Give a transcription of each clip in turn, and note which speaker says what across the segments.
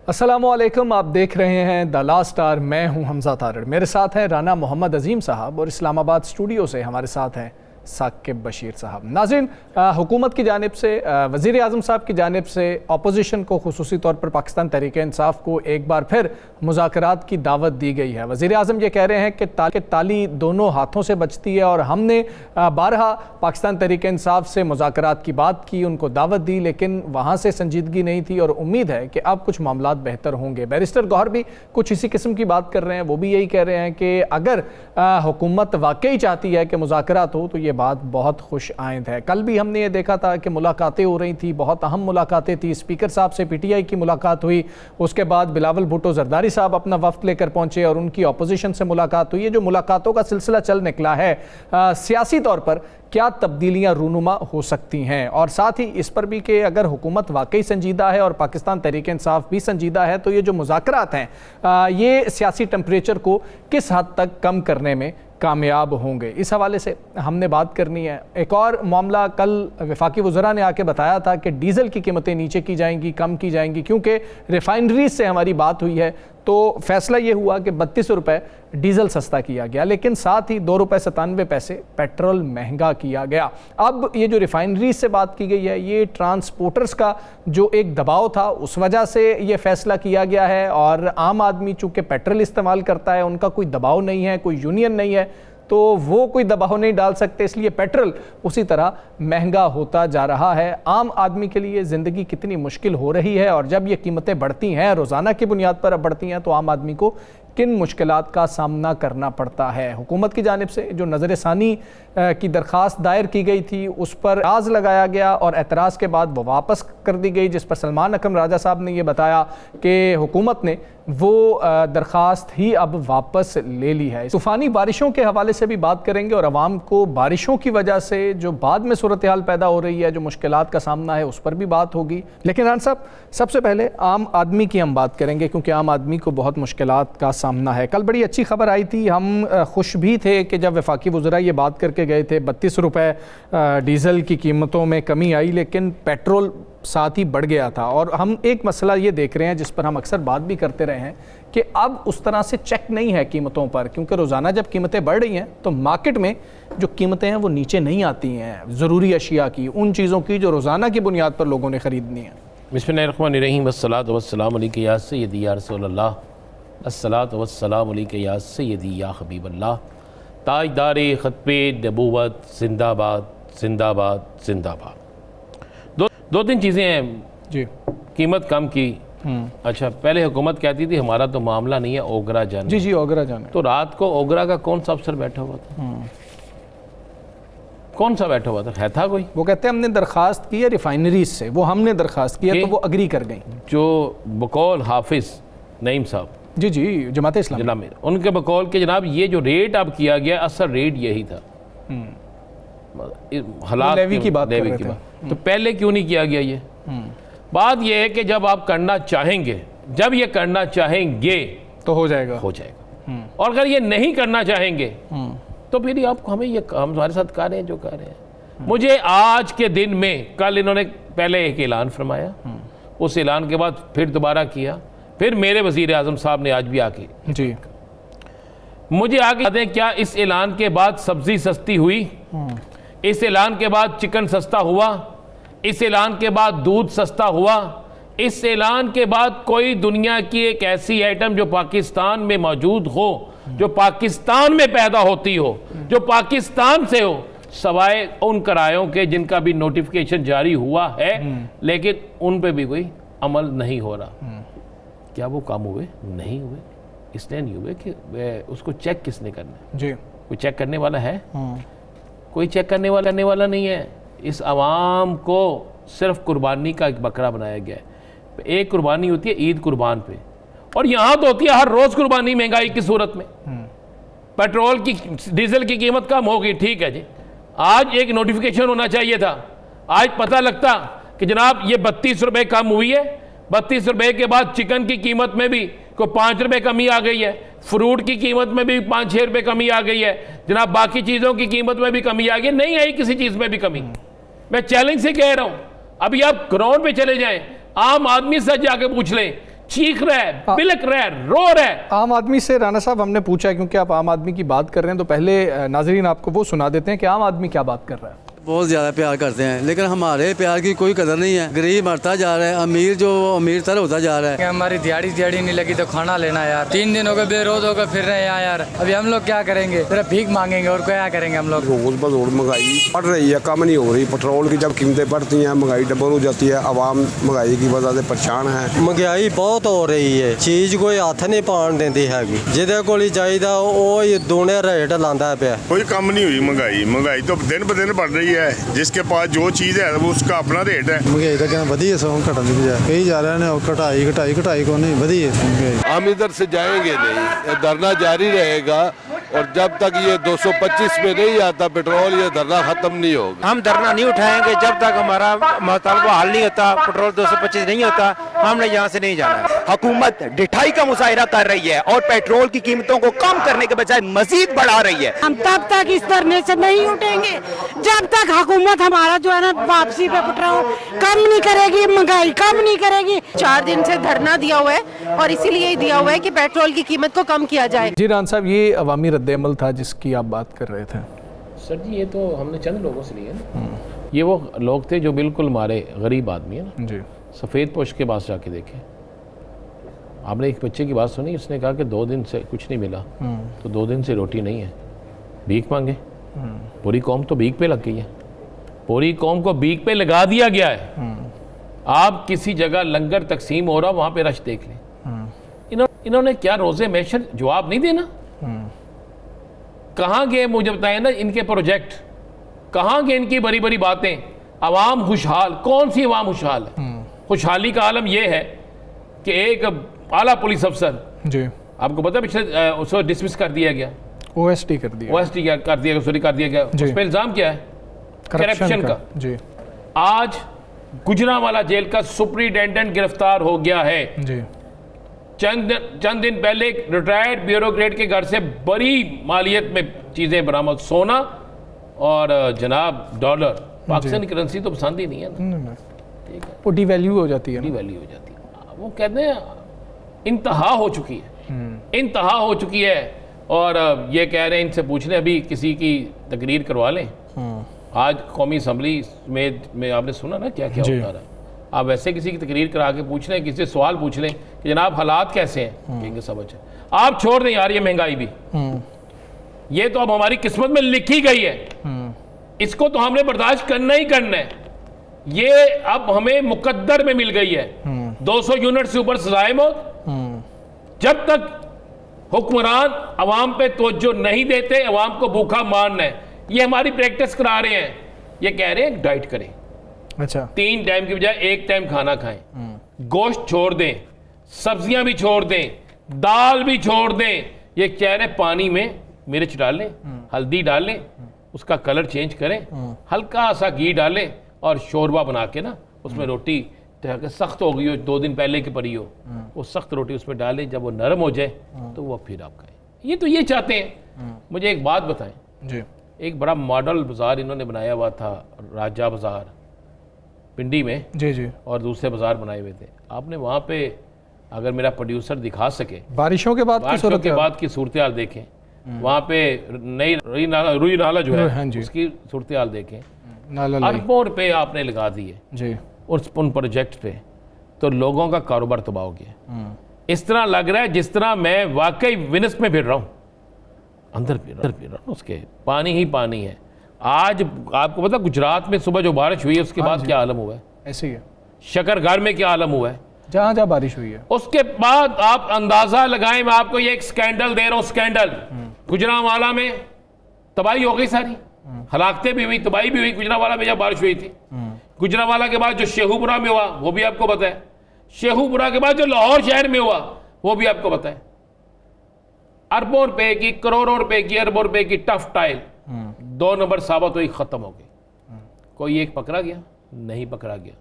Speaker 1: अस्सलामुअलैकुम, आप देख रहे हैं द लास्ट स्टार। मैं हूं हमजा तारड़, मेरे साथ हैं राना मोहम्मद अजीम साहब और इस्लामाबाद स्टूडियो से हमारे साथ हैं साकिब बशीर साहब। नाज़रीन, हुकूमत की जानिब से, वज़ीर आज़म साहब की जानिब से अपोजिशन को, खुसूसी तौर पर पाकिस्तान तहरीक-ए-इंसाफ को एक बार फिर मुज़ाकरात की दावत दी गई है। वज़ीर आज़म ये कह रहे हैं कि ताली दोनों हाथों से बचती है और हमने बारहा पाकिस्तान तहरीक-ए-इंसाफ से मुज़ाकरात की बात की, उनको दावत दी, लेकिन वहाँ से संजीदगी नहीं थी और उम्मीद है कि अब कुछ मामलात बेहतर होंगे। बैरिस्टर गौहर भी कुछ इसी किस्म की बात कर रहे हैं, वो भी यही कह रहे हैं कि अगर हुकूमत वाकई चाहती है कि मुज़ाकरात हो तो ये बात बहुत खुश आइंद है। कल भी हमने ये देखा था कि मुलाकातें हो रही थी, बहुत अहम मुलाकातें थी। स्पीकर साहब से PTI की मुलाकात हुई, उसके बाद बिलावल भुट्टो जरदारी साहब अपना वफ्द लेकर पहुंचे और उनकी अपोजिशन से मुलाकात हुई। ये जो मुलाकातों का सिलसिला चल निकला है, सियासी तौर पर क्या तब्दीलियां रूनुमा हो सकती हैं, और साथ ही इस पर भी कि अगर हुकूमत वाकई संजीदा है और पाकिस्तान तहरीक-ए-इंसाफ भी संजीदा है तो ये जो मुज़ाकरात हैं ये सियासी टेम्परेचर को किस हद तक कम करने में कामयाब होंगे, इस हवाले से हमने बात करनी है। एक और मामला, कल वफाकी वज़रा ने आके बताया था कि डीज़ल की कीमतें नीचे की जाएंगी, कम की जाएंगी, क्योंकि रिफाइनरीज से हमारी बात हुई है तो फैसला ये हुआ कि 32 रुपये डीज़ल सस्ता किया गया, लेकिन साथ ही 2 रुपये 97 पैसे पेट्रोल महंगा किया गया। अब ये जो रिफाइनरीज से बात की गई है, ये ट्रांसपोर्टर्स का जो एक दबाव था उस वजह से ये फैसला किया गया है, और आम आदमी चूँकि पेट्रोल इस्तेमाल करता है, उनका कोई दबाव नहीं है, कोई यूनियन नहीं है, तो वो कोई दबाव नहीं डाल सकते, इसलिए पेट्रोल उसी तरह महंगा होता जा रहा है। आम आदमी के लिए ज़िंदगी कितनी मुश्किल हो रही है, और जब ये कीमतें बढ़ती हैं, रोज़ाना की बुनियाद पर अब बढ़ती हैं, तो आम आदमी को किन मुश्किलात का सामना करना पड़ता है। हुकूमत की जानिब से जो नज़र सानी की दरख्वास्त दायर की गई थी उस पर एतराज़ लगाया गया और एतराज़ के बाद वो वापस कर दी गई, जिस पर सलमान अकरम राजा साहब ने यह बताया कि हुकूमत ने वो दरख्वास्त ही अब वापस ले ली है। तूफ़ानी बारिशों के हवाले से भी बात करेंगे और आवाम को बारिशों की वजह से जो बाद में सूरत हाल पैदा हो रही है, जो मुश्किलात का सामना है, उस पर भी बात होगी। लेकिन राना साहब, सबसे पहले आम आदमी की हम बात करेंगे, क्योंकि आम आदमी को बहुत मुश्किलात का सामना है। कल बड़ी अच्छी खबर आई थी, हम खुश भी थे कि जब वफाकी वज़रा ये बात करके गए थे 32 रुपये डीज़ल की कीमतों में कमी आई, लेकिन पेट्रोल साथ ही बढ़ गया था। और हम एक मसला ये देख रहे हैं जिस पर हम अक्सर बात भी करते रहे हैं कि अब उस तरह से चेक नहीं है कीमतों पर, क्योंकि रोज़ाना जब कीमतें बढ़ रही हैं तो मार्केट में जो कीमतें हैं वो नीचे नहीं आती हैं, ज़रूरी अशिया की, उन चीज़ों की जो रोज़ाना की बुनियाद पर लोगों ने ख़रीदनी है।
Speaker 2: बिस्मिल्लाहिर्रहमानिर्रहीम, वस्सलातु वस्सलामु अलैका या सय्यदी या रसूलल्लाह, अस्सलातु वस्सलामु अलैका या सय्यदी या हबीबल्लाह, ताजदारे ख़त्मे नबूवत जिंदाबाद जिंदाबाद जिंदाबाद। दो तीन चीज़ें हैं जी। कीमत कम की, अच्छा, पहले हुकूमत कहती थी हमारा तो मामला नहीं है, ओगरा जाना।
Speaker 1: जी जी, ओगरा जाना।
Speaker 2: तो रात को ओगरा का कौन सा अफसर बैठा हुआ था? कौन सा बैठा हुआ था? था कोई?
Speaker 1: वो कहते हैं हमने दरख्वास्त की है रिफाइनरीज से, वो हमने दरख्वास्त की है तो वो अग्री कर गई।
Speaker 2: जो बकौल हाफिज नईम साहब,
Speaker 1: जी जी, जमात इस्लामी,
Speaker 2: जनाब, उनके बकौल के जनाब ये जो रेट अब किया गया, असल रेट यही था। हालात
Speaker 1: लेवी की बात
Speaker 2: तो पहले क्यों नहीं किया गया? ये बात यह है कि जब आप करना चाहेंगे, जब ये करना चाहेंगे तो हो जाएगा। और अगर ये नहीं करना चाहेंगे तो फिर आपको हमें ये हम हमारे साथ कर रहे हैं जो कर रहे हैं। मुझे आज के दिन में, कल इन्होंने पहले एक ऐलान फरमाया, उस ऐलान के बाद फिर दोबारा किया, फिर मेरे वज़ीर आज़म साहब ने आज भी आके
Speaker 1: जी
Speaker 2: मुझे आगे बताते हैं, क्या इस ऐलान के बाद सब्जी सस्ती हुई? इस ऐलान के बाद चिकन सस्ता हुआ? इस ऐलान के बाद दूध सस्ता हुआ? इस ऐलान के बाद कोई दुनिया की एक ऐसी आइटम जो पाकिस्तान में मौजूद हो, जो पाकिस्तान में पैदा होती हो, जो पाकिस्तान से हो, सवाए उन किरायों के जिनका भी नोटिफिकेशन जारी हुआ है लेकिन उन पे भी कोई अमल नहीं हो रहा? क्या वो काम हुए? नहीं हुए। इसलिए नहीं हुए कि उसको चेक किसने करना है? जी, कोई चेक करने वाला है? कोई चेक करने वाला नहीं है। इस आवाम को सिर्फ कुर्बानी का एक बकरा बनाया गया है। एक कुर्बानी होती है ईद कुर्बान पे, और यहाँ तो होती है हर रोज़ कुर्बानी महंगाई की सूरत में। पेट्रोल की, डीजल की कीमत कम होगी, ठीक है जी, आज एक नोटिफिकेशन होना चाहिए था, आज पता लगता कि जनाब ये 32 रुपये कम हुई है। 32 रुपये के बाद चिकन की कीमत में भी को 5 रुपये कमी आ गई है, फ्रूट की कीमत में भी 5-6 रुपये कमी आ गई है, जनाब बाकी चीज़ों की कीमत में भी कमी आ गई, नहीं आई किसी चीज़ में भी कमी। मैं चैलेंज से कह रहा हूँ, अभी आप ग्राउंड पे चले जाएं, आम आदमी से जाके पूछ लें चीख रहा है, बिलक रहा है, रो रहा है।
Speaker 1: आम आदमी से राना साहब हमने पूछा है, क्योंकि आप आम आदमी की बात कर रहे हैं, तो पहले नाजरीन आपको वो सुना देते हैं कि आम आदमी क्या बात कर रहा है।
Speaker 3: बहुत ज़्यादा प्यार करते हैं, लेकिन हमारे प्यार की कोई कदर नहीं है। गरीब मरता जा रहा है, अमीर जो अमीर तर होता जा रहा है।
Speaker 4: हमारी दिहाड़ी नहीं लगी तो खाना लेना यार, 3 दिन हो गए बेरोज होकर फिर रहे हैं यहाँ यार। अभी हम लोग क्या करेंगे, सिर्फ भीख मांगेंगे और क्या करेंगे हम लोग।
Speaker 5: रोज बरोज महंगाई बढ़ रही है, कम नहीं हो रही। पेट्रोल की जब कीमतें बढ़ती हैं, महंगाई डबल हो जाती है, आवाम महंगाई की वजह से परेशान है।
Speaker 6: महंगाई बहुत हो रही है, चीज कोई हथ नहीं पान देती हैगी, जिदे कोल चाहिए वो ही दूने रेट लांदा पे।
Speaker 7: कोई कम नहीं हुई महंगाई तो दिन ब दिन बढ़ रही है। जिसके पास जो चीज़ है वो उसका अपना रेट है।
Speaker 8: महंगाई तो क्या वधी है, सौ घटन की बजाय कई जा रहे हैं, घटाई को नहीं वधी है।
Speaker 9: हम इधर से जाएंगे नहीं, धरना जारी रहेगा और जब तक ये 225 में नहीं आता पेट्रोल, ये धरना खत्म नहीं होगा।
Speaker 10: हम धरना नहीं उठाएंगे जब तक हमारा मुतालबा हल नहीं होता, पेट्रोल 225 नहीं होता, हमने यहाँ से नहीं जाना।
Speaker 11: हुकूमत ढिठाई का मुजाहिरा कर रही है और पेट्रोल की कीमतों को कम करने के बजाय मजीद बढ़ा रही है।
Speaker 12: हम तब तक इस धरने से नहीं उठेंगे जब तक हुकूमत हमारा जो है ना वापसी पे पेट्रोल कम नहीं करेगी, महंगाई कम नहीं करेगी।
Speaker 13: 4 दिन से धरना दिया हुआ है और इसीलिए दिया हुआ है कि पेट्रोल की कीमत को कम किया जाए।
Speaker 1: जी राना साहब, ये अवामी रद्द-ए-अमल था जिसकी आप बात कर रहे थे।
Speaker 2: सर जी, ये तो हमने चंद लोगों से लिए ना। ये वो लोग थे जो बिल्कुल हमारे गरीब आदमी है ना
Speaker 1: जी,
Speaker 2: सफ़ेद पोश के पास जाके देखे। आपने एक बच्चे की बात सुनी, उसने कहा कि 2 दिन से कुछ नहीं मिला, तो 2 दिन से रोटी नहीं है, भीख मांगे। पूरी कौम तो भीख पे लग गई है, पूरी कौम को भीख पे लगा दिया गया है। आप किसी जगह लंगर तकसीम हो रहा, वहां पे रश देख लें। इन्होंने क्या रोजे मैशर जवाब नहीं देना? कहाँ गए मुझे बताएं ना इनके प्रोजेक्ट, कहाँ गए इनकी बड़ी बड़ी बातें? अवाम खुशहाल, कौन सी अवाम खुशहाल है? खुशहाली का आलम यह है कि एक आला पुलिस अफसर
Speaker 1: जी,
Speaker 2: आपको पता है पिछले उसको डिसमिस कर दिया गया,
Speaker 1: ओएसटी कर दिया,
Speaker 2: ओएसटी कर दिया गया। उस पर इल्जाम क्या है? करप्शन का।
Speaker 1: जी,
Speaker 2: आज गुजरांवाला जेल का सुपरिटेंडेंट गिरफ्तार हो गया है।
Speaker 1: जी,
Speaker 2: चंद दिन पहले एक रिटायर्ड ब्यूरोक्रेट के घर से बड़ी मालियत में चीजें बरामद, सोना और जनाब डॉलर। पाकिस्तानी करेंसी तो पसंद ही नहीं है ना, ठीक है,
Speaker 1: वो डिवैल्यू हो जाती है,
Speaker 2: डिवैल्यू हो जाती है। वो कहते हैं इंतहा हो चुकी है, इंतहा हो चुकी है। और ये कह रहे हैं इनसे पूछ लें, अभी किसी की तकरीर करवा लें। आज कौमी असम्बली में आपने सुना ना क्या क्या होता रहा। आप वैसे किसी की तकरीर करा के पूछ लें, किसी से सवाल पूछ लें कि जनाब हालात कैसे हैं, कहेंगे सब अच्छा। आप छोड़ दें यार ये महंगाई भी, ये तो अब हमारी किस्मत में लिखी गई है, इसको तो हमने बर्दाश्त करना ही करना है। ये अब हमें मुकद्दर में मिल गई है। 200 यूनिट से ऊपर सजाए मौत। जब तक हुक्मरान अवाम पे तवज्जो नहीं देते, अवाम को भूखा मारना है, ये हमारी प्रैक्टिस करा रहे हैं। ये कह रहे हैं डाइट करें,
Speaker 1: अच्छा
Speaker 2: 3 टाइम की बजाय 1 टाइम खाना खाएं, गोश्त छोड़ दें, सब्जियां भी छोड़ दें, दाल भी छोड़ दें। ये कह रहे पानी में मिर्च डालें, हल्दी डालें, उसका कलर चेंज करें, हल्का सा घी डालें और शोरबा बना के ना उसमें रोटी सख्त हो गई हो, 2 दिन पहले की पड़ी हो, वो सख्त रोटी उसमें डालें, जब वो नरम हो जाए तो वो फिर आप खाएं। ये तो ये चाहते हैं। मुझे एक बात बताएं
Speaker 1: जी,
Speaker 2: एक बड़ा मॉडल बाजार इन्होंने बनाया हुआ था, राजा बाजार पिंडी में,
Speaker 1: जी जी,
Speaker 2: और दूसरे बाजार बनाए हुए थे। आपने वहाँ पे अगर मेरा प्रोड्यूसर दिखा सके,
Speaker 1: बारिशों के बाद
Speaker 2: की सूरत हाल देखें, वहाँ पे नई रुई नाला जो है उसकी सूरत हाल देखें, अरबों रुपए आपने लगा दिए
Speaker 1: जी
Speaker 2: उन प्रोजेक्ट पे, तो लोगों का कारोबार तबाह हो गया। इस तरह लग रहा है जिस तरह मैं वाकई विनस में फिर रहा हूँ, अंदर फिर रहा हूँ, उसके पानी ही पानी है। आज आपको पता गुजरात में सुबह जो बारिश हुई है उसके बाद क्या आलम हुआ है?
Speaker 1: ऐसे ही है।
Speaker 2: शकरगार में क्या आलम हुआ है?
Speaker 1: जहाँ जहाँ बारिश हुई है।
Speaker 2: उसके बाद आप अंदाजा लगाएं, मैं आपको ये एक स्कैंडल दे रहा हूँ, स्कैंडल गुजरांवाला में तबाही हो गई सारी, हलाकतें भी हुई, तबाही भी हुई गुजरांवाला में जब बारिश हुई थी। गुजरांवाला के बाद जो शेखुपुरा में हुआ वो भी आपको पता है, शेखुपुरा के बाद जो लाहौर शहर में हुआ वो भी आपको पता है। अरबों रुपए की, करोड़ों रुपए की, अरबों रुपए की टफ टाइल 2 नंबर साबित हुई, खत्म हो गई। कोई एक पकड़ा गया? नहीं पकड़ा गया,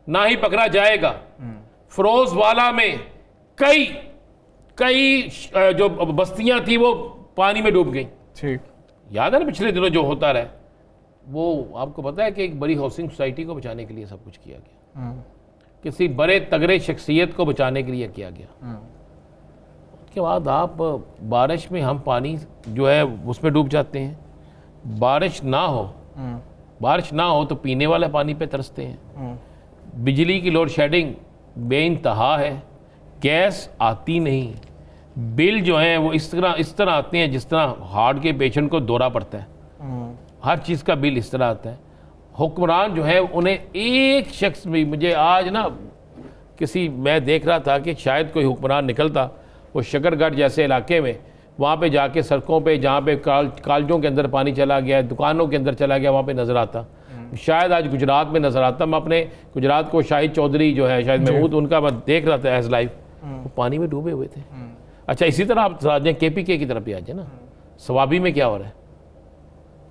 Speaker 2: ना ही पकड़ा जाएगा। फिरोजवाला में कई जो बस्तियां थी वो पानी में डूब गई।
Speaker 1: ठीक
Speaker 2: याद है ना पिछले दिनों जो होता रहा, वो आपको पता है कि एक बड़ी हाउसिंग सोसाइटी को बचाने के लिए सब कुछ किया गया। किसी बड़े तगड़े शख्सियत को बचाने के लिए किया गया। उसके बाद आप बारिश में हम पानी जो है उसमें डूब जाते हैं। बारिश ना हो तो पीने वाले पानी पे तरसते हैं। बिजली की लोड शेडिंग बेइंतहा है, गैस आती नहीं, बिल जो हैं वो इस तरह आते हैं जिस तरह हार्ट के पेशेंट को दौरा पड़ता है। हर चीज़ का बिल इस तरह आता है। हुक्मरान जो है उन्हें एक शख्स भी, मुझे आज ना मैं देख रहा था कि शायद कोई हुक्मरान निकलता वो शकरगढ़ जैसे इलाके में, वहाँ पे जाके सड़कों पे जहाँ पे कॉलेजों के अंदर पानी चला गया, दुकानों के अंदर चला गया, वहाँ पे नज़र आता। शायद आज गुजरात में नज़र आता। मैं अपने गुजरात को शाहिद चौधरी जो है, शायद महमूद, उनका मैं देख रहा था एज लाइव, वो पानी में डूबे हुए थे। अच्छा, इसी तरह आप आ जाए KPK की तरफ भी आ जाए ना, स्वाबी में क्या हो रहा है,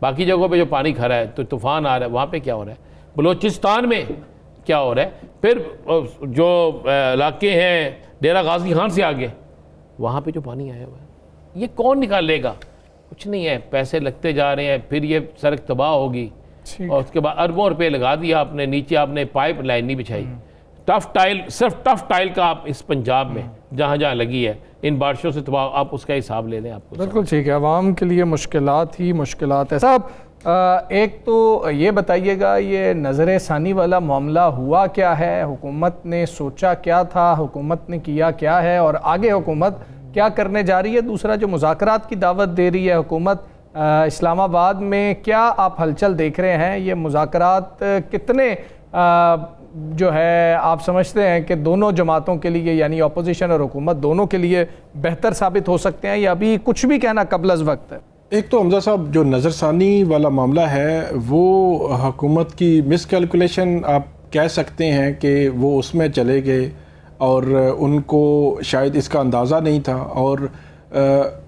Speaker 2: बाकी जगहों पे जो पानी खड़ा है तो तूफ़ान आ रहा है, वहाँ पे क्या हो रहा है, बलूचिस्तान में क्या हो रहा है, फिर जो इलाके हैं डेरा गाजी खान से आगे, वहाँ पे जो पानी आया हुआ है, ये कौन निकालेगा? कुछ नहीं है, पैसे लगते जा रहे हैं, फिर ये सड़क तबाह होगी और उसके बाद अरबों रुपये लगा दिया आपने, नीचे आपने पाइप लाइन नहीं बिछाई। टफ टाइल, सिर्फ टफ टाइल का आप इस पंजाब में जहाँ जहाँ लगी है इन बारिशों से तबाह, आप उसका हिसाब ले लें। आपको
Speaker 1: बिल्कुल ठीक है, आवाम के लिए मुश्किलात ही मुश्किलात है। साहब, एक तो ये बताइएगा, ये नज़र सानी वाला मामला हुआ क्या है, हुकूमत ने सोचा क्या था, हुकूमत ने किया क्या है और आगे हुकूमत क्या करने जा रही है? दूसरा, जो मुज़ाकरात की दावत दे रही है हुकूमत इस्लामाबाद में, क्या आप हलचल देख रहे हैं? ये मुज़ाकरात कितने जो है आप समझते हैं कि दोनों जमातों के लिए, यानी अपोजिशन और हुकूमत दोनों के लिए बेहतर साबित हो सकते हैं, या अभी कुछ भी कहना कबल अज़ वक्त है?
Speaker 14: एक तो हमजा साहब, जो नज़रसानी वाला मामला है वो हुकूमत की मिसकैलकुलेशन आप कह सकते हैं कि वो उसमें चले गए और उनको शायद इसका अंदाज़ा नहीं था। और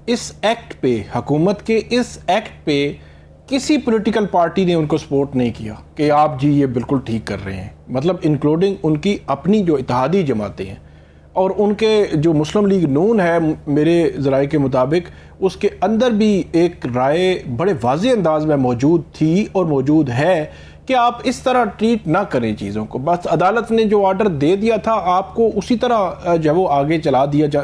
Speaker 14: इस एक्ट पे, हुकूमत के इस एक्ट पे किसी पॉलिटिकल पार्टी ने उनको सपोर्ट नहीं किया कि आप जी ये बिल्कुल ठीक कर रहे हैं, मतलब इंक्लूडिंग उनकी अपनी जो इत्तेहादी जमातें हैं और उनके जो मुस्लिम लीग नून है, मेरे ज़राए के मुताबिक उसके अंदर भी एक राय बड़े वाज़ेह अंदाज में मौजूद थी और मौजूद है कि आप इस तरह ट्रीट ना करें चीज़ों को। बस अदालत ने जो ऑर्डर दे दिया था आपको उसी तरह जब वो आगे चला दिया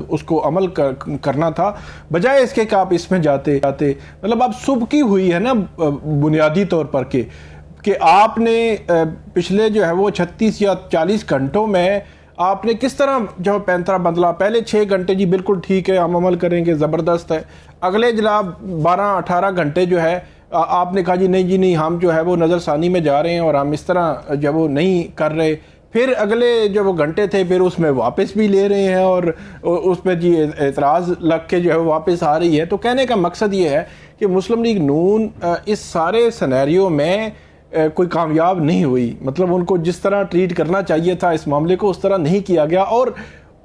Speaker 14: उसको अमल करना था, बजाय इसके कि आप इसमें जाते मतलब आप सुबकी हुई है ना बुनियादी तौर पर कि आपने पिछले जो है वो 36 या 40 घंटों में आपने किस तरह जो पैंतरा बदला। पहले 6 घंटे जी बिल्कुल ठीक है, हम अमल करेंगे, ज़बरदस्त है। अगले जनाब 12-18 घंटे जो है आपने कहा जी नहीं जी नहीं, हम जो है वो नज़रसानी में जा रहे हैं और हम इस तरह जब वो नहीं कर रहे। फिर अगले जो वो घंटे थे फिर उसमें वापस भी ले रहे हैं और उस पर जी एतराज़ लग के जो है वो वापस आ रही है। तो कहने का मकसद ये है कि मुस्लिम लीग नून इस सारे सिनेरियो में कोई कामयाब नहीं हुई, मतलब उनको जिस तरह ट्रीट करना चाहिए था इस मामले को उस तरह नहीं किया गया और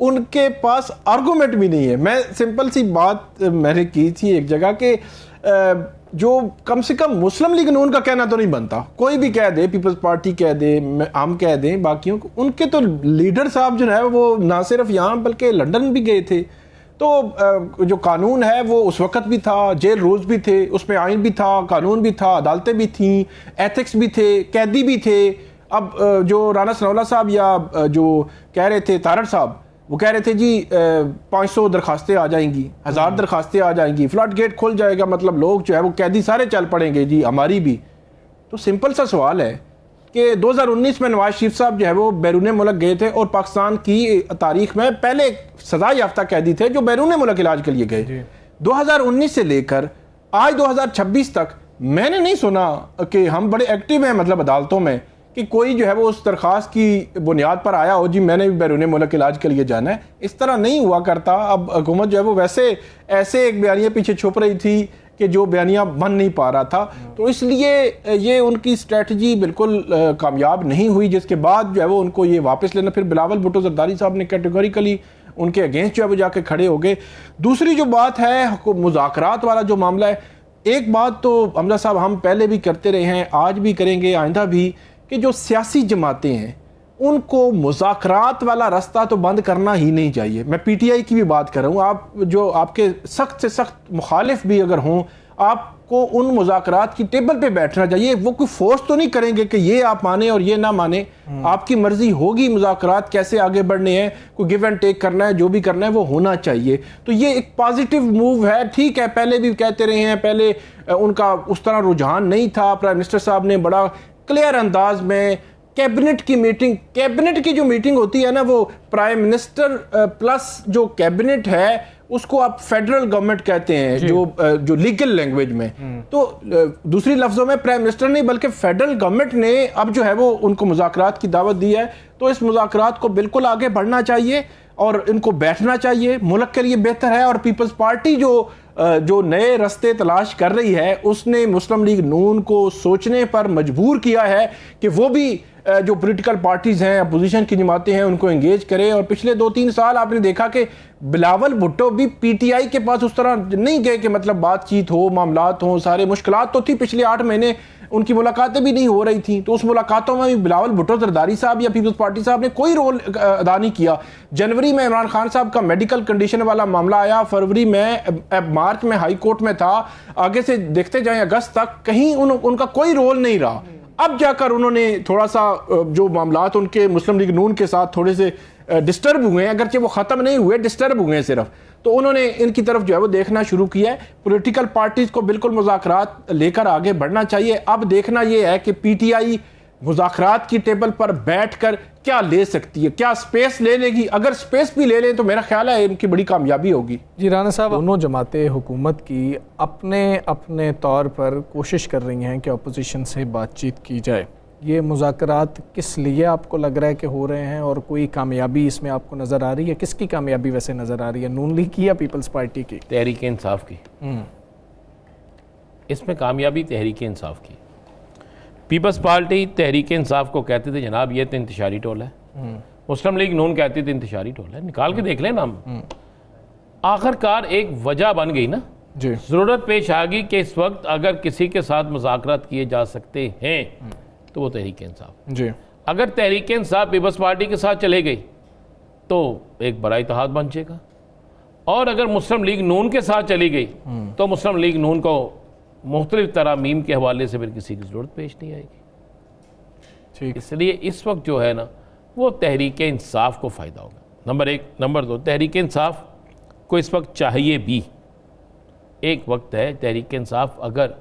Speaker 14: उनके पास आर्गूमेंट भी नहीं है। मैं सिंपल सी बात मैंने की थी एक जगह कि जो कम से कम मुस्लिम लीग नून का कहना तो नहीं बनता, कोई भी कह दे, पीपल्स पार्टी कह दे, हम कह दें, बाकियों को, उनके तो लीडर साहब जो है वो ना सिर्फ यहाँ बल्कि लंदन भी गए थे। तो जो कानून है वो उस वक्त भी था, जेल रूल्स भी थे, उसमें आइन भी था, कानून भी था, अदालतें भी थीं, एथिक्स भी थे, कैदी भी थे। अब जो राना सनाउल्लाह साहब या जो कह रहे थे तारड़ साहब, वो कह रहे थे जी 500 दरखास्तें आ जाएंगी, 1000 दरखास्तें आ जाएंगी, फ्लड गेट खुल जाएगा, मतलब लोग जो है वो कैदी सारे चल पड़ेंगे जी, हमारी भी। तो सिंपल सा सवाल है कि 2019 में नवाज शरीफ साहब जो है वो बैरून मुल्क गए थे और पाकिस्तान की तारीख में पहले सजा याफ्ता कैदी थे जो बैरून मुल्क इलाज के लिए गए। 2019 से लेकर आज 2026 तक मैंने नहीं सुना कि हम बड़े एक्टिव हैं मतलब अदालतों में कि कोई जो है वो उस दरख्वास्त की बुनियाद पर आया हो जी मैंने भी बैरून मुल्क इलाज के लिए जाना है। इस तरह नहीं हुआ करता। अब हुकूमत जो है वो वैसे ऐसे एक बयानिया पीछे छुप रही थी कि जो बयानिया बन नहीं पा रहा था, तो इसलिए ये उनकी स्ट्रेटजी बिल्कुल कामयाब नहीं हुई, जिसके बाद जो है वो उनको ये वापस लेना। फिर बिलावल भुट्टो जरदारी साहब ने कैटेगोरिकली उनके अगेंस्ट जो है वो जाके खड़े हो गए। दूसरी जो बात है मुज़ाकरात वाला जो मामला है, एक बात तो हमजा साहब हम पहले भी करते रहे हैं, आज भी करेंगे, आइंदा भी, कि जो सियासी जमातें हैं उनको मुज़ाकरात वाला रास्ता तो बंद करना ही नहीं चाहिए। मैं PTI की भी बात कर रहा हूँ, आप जो आपके सख्त से सख्त मुखालिफ भी अगर हों, आप को उन मुज़ाकरात की टेबल पे बैठना चाहिए। वो कोई फोर्स तो नहीं करेंगे कि ये आप माने और ये ना माने, आपकी मर्जी होगी मुज़ाकरात कैसे आगे बढ़ने हैं, कोई गिव एंड टेक करना है, जो भी करना है वो होना चाहिए। तो ये एक पॉजिटिव मूव है। ठीक है, पहले भी कहते रहे हैं, पहले उनका उस तरह रुझान नहीं था। प्राइम मिनिस्टर साहब ने बड़ा क्लियर अंदाज में कैबिनेट की मीटिंग, कैबिनेट की जो मीटिंग होती है ना, वो प्राइम मिनिस्टर प्लस जो कैबिनेट है उसको आप फेडरल गवर्नमेंट कहते हैं, जो लीगल लैंग्वेज में। तो दूसरी लफ्जों में प्राइम मिनिस्टर नहीं बल्कि फेडरल गवर्नमेंट ने अब जो है वो उनको मुज़ाकरात की दावत दी है। तो इस मुज़ाकरात को बिल्कुल आगे बढ़ना चाहिए और इनको बैठना चाहिए, मुल्क के लिए बेहतर है। और पीपल्स पार्टी जो नए रास्ते तलाश कर रही है, उसने मुस्लिम लीग नून को सोचने पर मजबूर किया है कि वो भी जो पॉलिटिकल पार्टीज हैं, अपोजिशन की जमातें हैं, उनको एंगेज करे। और पिछले 2-3 साल आपने देखा कि बिलावल भुट्टो भी पीटीआई के पास उस तरह नहीं गए कि मतलब बातचीत हो, मामलात हो, सारे मुश्किलात तो थी। पिछले 8 महीने उनकी मुलाकातें भी नहीं हो रही थी। तो उस मुलाकातों में भी बिलावल भुट्टो जरदारी साहब या पीपल्स पार्टी साहब ने कोई रोल अदा नहीं किया। जनवरी में इमरान खान साहब का मेडिकल कंडीशन वाला मामला आया, फरवरी में, मार्च में हाई कोर्ट में था, आगे से देखते जाएं अगस्त तक, कहीं उनका कोई रोल नहीं रहा। अब जाकर उन्होंने थोड़ा सा जो मामलात उनके मुस्लिम लीग नून के साथ थोड़े से डिस्टर्ब हुए हैं, अगरचे वो ख़त्म नहीं हुए, डिस्टर्ब हुए हैं सिर्फ, तो उन्होंने इनकी तरफ जो है वो देखना शुरू किया है। पॉलिटिकल पार्टीज को बिल्कुल मुज़ाकरात लेकर आगे बढ़ना चाहिए। अब देखना ये है कि पीटीआई मुज़ाकरात की टेबल पर बैठकर क्या ले सकती है, क्या स्पेस ले लेगी। अगर स्पेस भी ले लें तो मेरा ख्याल है इनकी बड़ी कामयाबी होगी।
Speaker 1: जी राना साहब, दोनों जमातें हुकूमत की अपने अपने तौर पर कोशिश कर रही हैं कि अपोजिशन से बातचीत की जाए। ये मुज़ाकरात किस लिए आपको लग रहा है कि हो रहे हैं और कोई कामयाबी इसमें आपको नज़र आ रही है? किसकी कामयाबी वैसे नज़र आ रही है, नून लीग की या पीपल्स पार्टी की?
Speaker 2: तहरीक इंसाफ की। इसमें कामयाबी तहरीक इंसाफ की। पीपल्स पार्टी तहरीक इंसाफ को कहते थे जनाब ये तो इंतशारी टोल है, मुस्लिम लीग नून कहती थी इंतशारी टोल है, निकाल के देख लें नाम। आखिरकार एक वजह बन गई ना, ज़रूरत पेश आ गई कि इस वक्त अगर किसी के साथ मुज़ाकरात किए जा सकते हैं तो वो तहरीक इंसाफ।
Speaker 1: जी,
Speaker 2: अगर तहरीक इंसाफ पीपल्स पार्टी के साथ चले गई तो एक बड़ा इत्तेहाद बन जाएगा, और अगर मुस्लिम लीग नून के साथ चली गई तो मुस्लिम लीग नून को मुख्तलिफ तरमीम के हवाले से फिर किसी की ज़रूरत पेश नहीं आएगी। ठीक, इसलिए इस वक्त जो है ना वो तहरीक इंसाफ को फ़ायदा होगा, नंबर 1। नंबर 2, तहरीक इंसाफ को इस वक्त चाहिए भी। एक वक्त है तहरीक इंसाफ अगर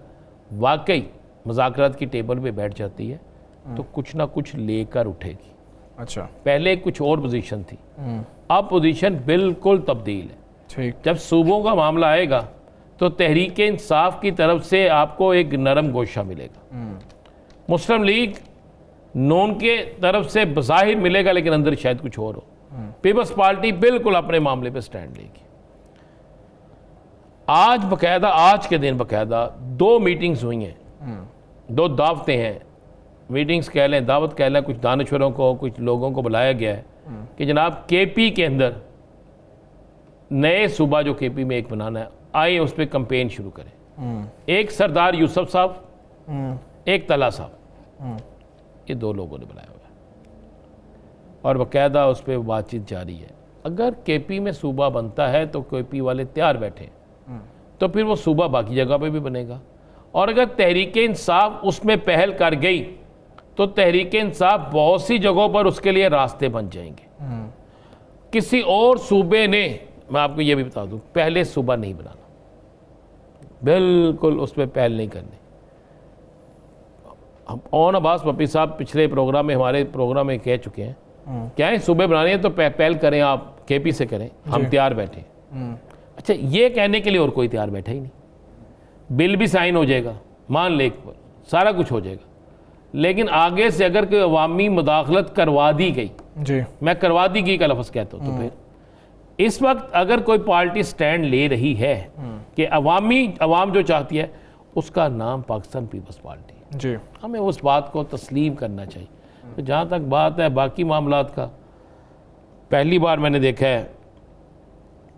Speaker 2: वाकई मुज़ाकरात की टेबल पे बैठ जाती है तो कुछ ना कुछ लेकर उठेगी।
Speaker 1: अच्छा,
Speaker 2: पहले कुछ और पोजीशन थी, अब पोजीशन बिल्कुल तब्दील है।
Speaker 1: ठीक,
Speaker 2: जब सूबों का मामला आएगा तो तहरीक इंसाफ की तरफ से आपको एक नरम गोशा मिलेगा, मुस्लिम लीग नून के तरफ से बज़ाहिर मिलेगा लेकिन अंदर शायद कुछ और हो। पीपल्स पार्टी बिल्कुल अपने मामले पे स्टैंड लेगी। आज बकायदा, आज के दिन बकायदा 2 मीटिंग्स हुई हैं, 2 दावतें हैं, मीटिंग्स कह लें, दावत कह लें, कुछ दानश्वरों को, कुछ लोगों को बुलाया गया है कि जनाब केपी के अंदर नए सूबा जो केपी में एक बनाना है, आए उस पर कंपेन शुरू करें। एक सरदार यूसुफ साहब, एक तला साहब, ये 2 लोगों ने बुलाया हुआ है और बाकायदा उस पर बातचीत जारी है। अगर केपी में सूबा बनता है तो केपी वाले तैयार बैठे तो फिर वो सूबा बाकी जगह पे भी बनेगा, और अगर तहरीक इंसाफ उसमें पहल कर गई तो तहरीक इंसाफ बहुत सी जगहों पर उसके लिए रास्ते बन जाएंगे। किसी और सूबे ने, मैं आपको ये भी बता दूं, पहले सूबा नहीं बनाना, बिल्कुल उस पर पहल नहीं करनी। हम ओन अब्बास पप्पी साहब पिछले प्रोग्राम में, हमारे प्रोग्राम में कह चुके हैं, क्या है सूबे बनाने हैं तो पहल करें, आप केपी से करें, हम तैयार बैठे। अच्छा, ये कहने के लिए और कोई तैयार बैठा ही नहीं। बिल भी साइन हो जाएगा, मान ले, सारा कुछ हो जाएगा, लेकिन आगे से अगर कोई अवामी मुदाखलत करवा दी गई,
Speaker 1: जी,
Speaker 2: मैं करवा दी गई का लफ्ज़ कहता हूँ, तो फिर इस वक्त अगर कोई पार्टी स्टैंड ले रही है कि अवाम जो चाहती है, उसका नाम पाकिस्तान पीपल्स पार्टी।
Speaker 1: जी,
Speaker 2: हमें उस बात को तस्लीम करना चाहिए। तो जहाँ तक बात है बाकी मामलात का, पहली बार मैंने देखा है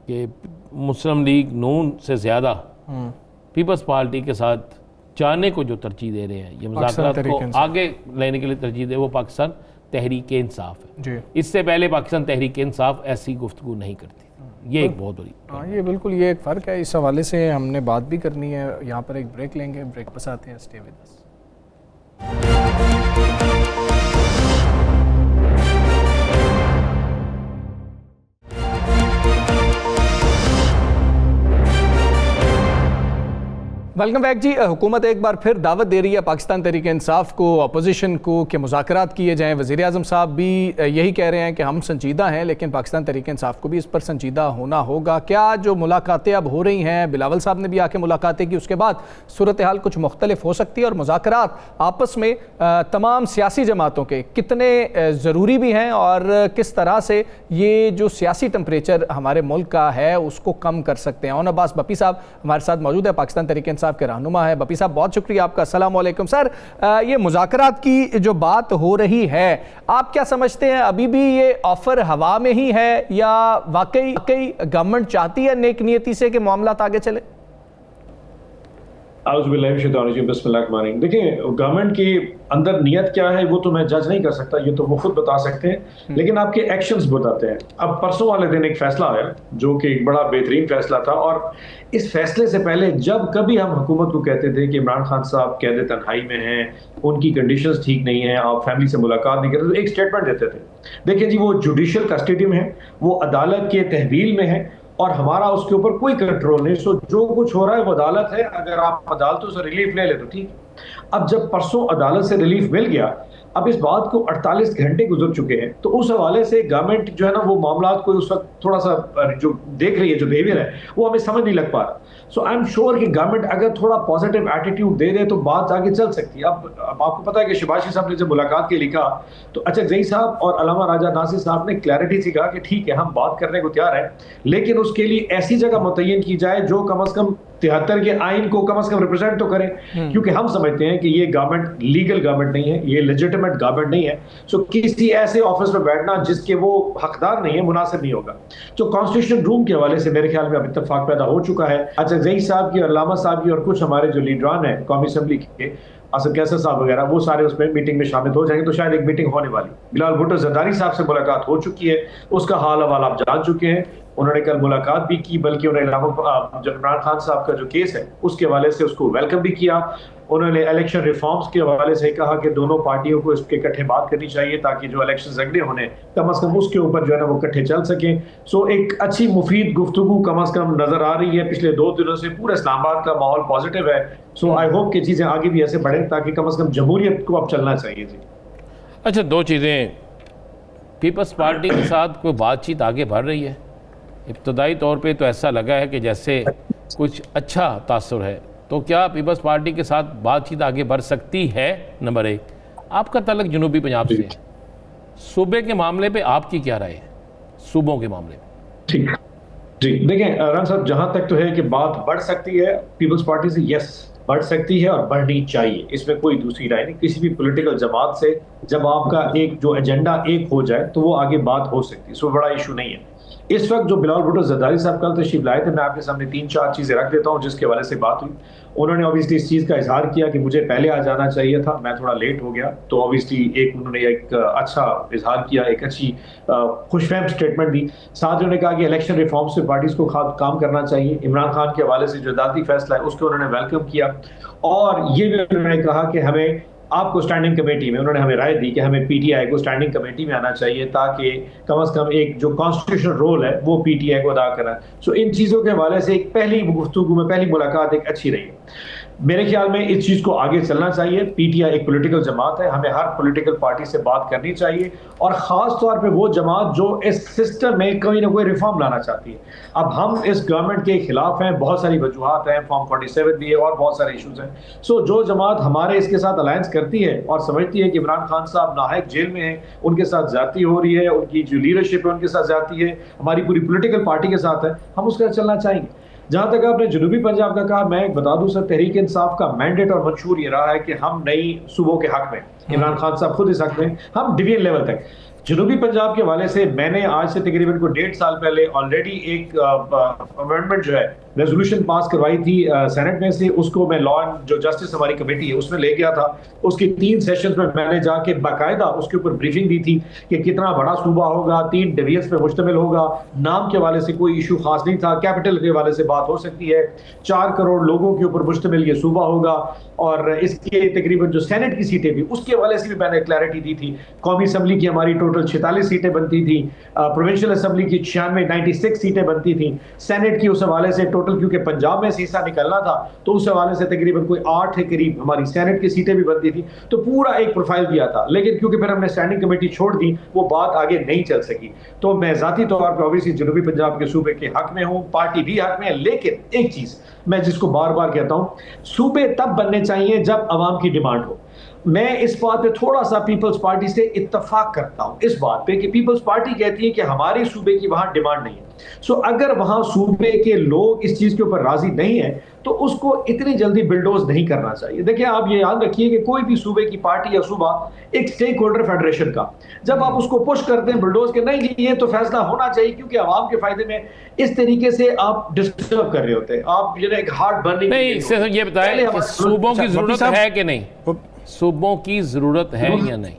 Speaker 2: कि मुस्लिम लीग नून से ज़्यादा पीपल्स पार्टी के साथ जाने को जो तरजीह दे रहे हैं, ये मुज़ाकरात को आगे लेने के लिए तरजीह दे, वो पाकिस्तान तहरीक इंसाफ है।
Speaker 1: जी,
Speaker 2: इससे पहले पाकिस्तान तहरीक इंसाफ ऐसी गुफ्तगू नहीं करती। ये एक बहुत बड़ी।
Speaker 1: हाँ, ये बिल्कुल ये एक फ़र्क है। इस हवाले से हमने बात भी करनी है। यहाँ पर एक ब्रेक लेंगे, ब्रेक पास आते हैं। Stay with us. Welcome back जी। हुकूमत एक बार फिर दावत दे रही है पाकिस्तान तहरीक इंसाफ को, अपोजिशन को, कि मुज़ाकरात किए जाएँ। वज़ीर आज़म साहब भी यही कह रहे हैं कि हम संजीदा हैं, लेकिन पाकिस्तान तहरीक इंसाफ को भी इस पर संजीदा होना होगा। क्या जो मुलाकातें अब हो रही हैं, बिलावल साहब ने भी आके मुलाकातें की, उसके बाद सूरत हाल कुछ मुख्तलिफ हो सकती है, और मुज़ाकरात आपस में तमाम सियासी जमातों के कितने ज़रूरी भी हैं, और किस तरह से ये जो सियासी टेम्परेचर हमारे मुल्क का है उसको कम कर सकते हैं? ओन अब्बास बपी साहब हमारे साथ मौजूद है, पाकिस्तान तहरीक इंसाफ के रहनुमा है। बपी साहब, बहुत शुक्रिया आपका। अस्सलाम वालेकुम सर। ये मुज़ाकरात की जो बात हो रही है, आप क्या समझते हैं, अभी भी ये ऑफर हवा में ही है, या वाकई गवर्नमेंट चाहती है नेक नियति से कि मामला आगे चले?
Speaker 15: देखिए, गवर्नमेंट की अंदर नियत क्या है वो तो मैं जज नहीं कर सकता, ये तो वो खुद बता सकते हैं, लेकिन आपके एक्शंस बताते हैं। अब परसों वाले दिन एक फैसला आया जो कि एक बड़ा बेहतरीन फैसला था, और इस फैसले से पहले जब कभी हम हुकूमत को कहते थे कि इमरान खान साहब कैद तन्हाई में हैं, उनकी कंडीशंस ठीक नहीं है, आप फैमिली से मुलाकात नहीं करते, तो एक स्टेटमेंट देते थे, देखिए जी वो जुडिशियल कस्टडी में है, वो अदालत के तहवील में है, और हमारा उसके ऊपर कोई कंट्रोल नहीं। सो जो कुछ हो रहा है वो अदालत है, अगर आप अदालतों से रिलीफ ले ले तो ठीक। अब जब परसों अदालत से रिलीफ मिल गया, अब इस बात को 48 घंटे गुजर चुके हैं, तो उस हवाले से गवर्नमेंट जो है ना वो मामला को उस वक्त थोड़ा सा जो देख रही है, जो बिहेवियर है वो हमें समझ नहीं लग पा रहा। सो आई एम श्योर कि गवर्नमेंट अगर थोड़ा पॉजिटिव एटीट्यूड दे दे तो बात आगे चल सकती है। अब आपको पता है कि शिबाशी साहब ने जब मुलाकात के लिखा तो अचकज़ई साहब और अल्लामा राजा नासिर साहब ने क्लैरिटी से कहा कि ठीक है हम बात करने को तैयार हैं, लेकिन उसके लिए ऐसी जगह मुतय्यन की जाए जो कम अज कम 73 के आइन को कम से कम रिप्रेजेंट तो करें, क्योंकि हम समझते हैं कि ये गवर्नमेंट लीगल गवर्नमेंट नहीं है, ये लेजिटिमेट गवर्नमेंट नहीं है। सो किसी ऐसे ऑफिस में बैठना जिसके वो हकदार नहीं है मुनासिब नहीं होगा। तो कॉन्स्टिट्यूशन रूम के हवाले से मेरे ख्याल में अब इत्तेफाक पैदा हो चुका है। अचकज़ई साहब की और अल्लामा साहब की और कुछ हमारे जो लीडरान हैं कौमी असम्बली के, असद कैसर साहब वगैरह, वो सारे उसमें मीटिंग में शामिल हो जाएंगे। तो शायद एक मीटिंग होने वाली। बिलावल भुट्टो जरदारी साहब से मुलाकात हो चुकी है, उसका हाल हवाल आप जान चुके हैं। उन्होंने कल मुलाकात भी की, बल्कि उन्होंने इमरान खान साहब का जो केस है उसके हवाले से उसको वेलकम भी किया। उन्होंने इलेक्शन रिफॉर्म्स के हवाले से कहा कि दोनों पार्टियों को इसके इकट्ठे बात करनी चाहिए ताकि जो इलेक्शन अगले होने कम अज कम उसके ऊपर जो है ना वो इकट्ठे चल सकें। सो एक अच्छी मुफीद गुफ्तगू कम अज कम नजर आ रही है। पिछले 2 दिनों से पूरे इस्लामाबाद का माहौल पॉजिटिव है। सो आई होप कि चीज़ें आगे भी ऐसे बढ़ें ताकि कम अज कम जमहूरियत को अब चलना चाहिए जी।
Speaker 2: अच्छा, 2 चीज़ें, पीपल्स पार्टी के साथ कोई बातचीत आगे बढ़ रही है? इब्तदाई तौर पे तो ऐसा लगा है कि जैसे कुछ अच्छा तासुर है, तो क्या पीपल्स पार्टी के साथ बातचीत आगे बढ़ सकती है? नंबर 1, आपका तल्लुक जनूबी पंजाब से है, सूबे के मामले पे आपकी क्या राय है, सूबों के मामले में?
Speaker 15: ठीक जी, देखें राना साहब, जहां तक तो है कि बात बढ़ सकती है पीपल्स पार्टी से, यस बढ़ सकती है और बढ़नी चाहिए, इसमें कोई दूसरी राय नहीं। किसी भी पॉलिटिकल जमात से जब आपका एक जो एजेंडा एक हो जाए तो वो आगे बात हो सकती है, सो बड़ा इशू नहीं है। इस वक्त जो बिलावल भुट्टो जरदारी साहब कल तशरीफ लाए थे, मैं आपके सामने 3-4 चीज़ें रख देता हूँ जिसके हवाले से बात हुई। उन्होंने ऑब्वियसली इस चीज़ का इजहार किया कि मुझे पहले आ जाना चाहिए था, मैं थोड़ा लेट हो गया। तो ऑब्वियसली उन्होंने एक अच्छा इजहार किया, एक अच्छी खुशफहम स्टेटमेंट दी। साथ ही उन्होंने कहा कि इलेक्शन रिफॉर्म से पार्टीज को काम करना चाहिए। इमरान खान के हवाले से जो अदालती फैसला है उसको उन्होंने वेलकम किया, और ये भी उन्होंने कहा कि हमें आपको स्टैंडिंग कमेटी में, उन्होंने हमें राय दी कि हमें पीटीआई को स्टैंडिंग कमेटी में आना चाहिए ताकि कम से कम एक जो कॉन्स्टिट्यूशनल रोल है वो पीटीआई को अदा करना। सो इन चीज़ों के हवाले से एक पहली गुफ्तगू में पहली मुलाकात एक अच्छी रही है। मेरे ख्याल में इस चीज़ को आगे चलना चाहिए। पीटीआई एक पॉलिटिकल जमात है, हमें हर पॉलिटिकल पार्टी से बात करनी चाहिए, और ख़ास तौर पे वो जमात जो इस सिस्टम में कोई ना कोई रिफॉर्म लाना चाहती है। अब हम इस गवर्नमेंट के खिलाफ हैं, बहुत सारी वजूहात हैं, फॉर्म 47 भी है और बहुत सारे इशूज़ हैं। सो जो जमात हमारे इसके साथ अलायंस करती है और समझती है कि इमरान खान साहब नाहक जेल में हैं, उनके साथ ज्यादती हो रही है, उनकी जो लीडरशिप है उनके साथ ज्यादती है, हमारी पूरी पॉलिटिकल पार्टी के साथ है, हम उसका चलना चाहेंगे। जहां तक आपने जनूबी पंजाब का कहा, मैं बता दूं सर, तहरीक इंसाफ का मैंडेट और मंशूर ये रहा है कि हम नई सूबों के हक में, इमरान खान साहब खुद इस हक में, हम डिवीजन लेवल तक जनूबी पंजाब के हवाले से मैंने आज से तकरीबन को 1.5 साल पहले ऑलरेडी एक अमेंडमेंट जो है रेजोल्यूशन पास करवाई थी सेनेट में से। उसको मैं लॉ एंड जो जस्टिस हमारी कमेटी है उसमें ले गया था। उसके 3 सेशंस में मैंने जाके बाकायदा उसके ऊपर ब्रीफिंग दी थी कि कितना बड़ा सूबा होगा, 3 डिवीजन्स पे मुश्तमिल होगा, नाम के हवाले से कोई इशू खास नहीं था, कैपिटल के हवाले से बात हो सकती है, 4 करोड़ लोगों के ऊपर मुश्तमिल ये सूबा होगा और इसके तकरीबन जो सेनेट की सीटें भी उसके हवाले से भी मैंने क्लैरिटी दी थी। कौमी असम्बली की हमारी टोटल 46 सीटें बनती थी, प्रोविंशियल असम्बली की 96 सीटें बनती थी, सेनेट की उस हवाले से टोटल क्योंकि पंजाब में से हिस्सा निकलना था तो उस हवाले से तकरीबन कोई 8 के करीब हमारी सेनेट की सीटें भी बनती थी। तो पूरा एक प्रोफाइल दिया था, लेकिन क्योंकि फिर हमने स्टैंडिंग कमेटी छोड़ दी वो बात आगे नहीं चल सकी। तो मैं जाती तौर पर ऑब्वियसली जनूबी पंजाब के सूबे के हक में हूँ, पार्टी भी हक में है, लेकिन एक चीज मैं जिसको बार बार कहता हूँ, सूबे तब बनने चाहिए जब अवाम की डिमांड हो। मैं इस बात पे थोड़ा सा पीपल्स पार्टी से इत्तफाक करता हूं इस बात पे कि पीपल्स पार्टी कहती है कि हमारे सूबे की वहां डिमांड नहीं है। सो अगर वहां सूबे के लोग इस चीज के ऊपर राजी नहीं है तो उसको इतनी जल्दी बिल्डोज नहीं करना चाहिए। देखिए आप ये याद रखिए कि कोई भी सूबे की पार्टी या सूबा एक स्टेक होल्डर फेडरेशन का, जब आप उसको पुश करते हैं बिल्डोज के नहीं जी ये तो फैसला होना चाहिए क्योंकि आवाम के फायदे में, इस तरीके से आप डिस्टर्ब कर रहे होते हैं। आप एक हार्ट बर्निंग
Speaker 2: नहीं, ये बताएं कि सूबों की जरूरत है कि नहीं, सूबों की जरूरत है या नहीं?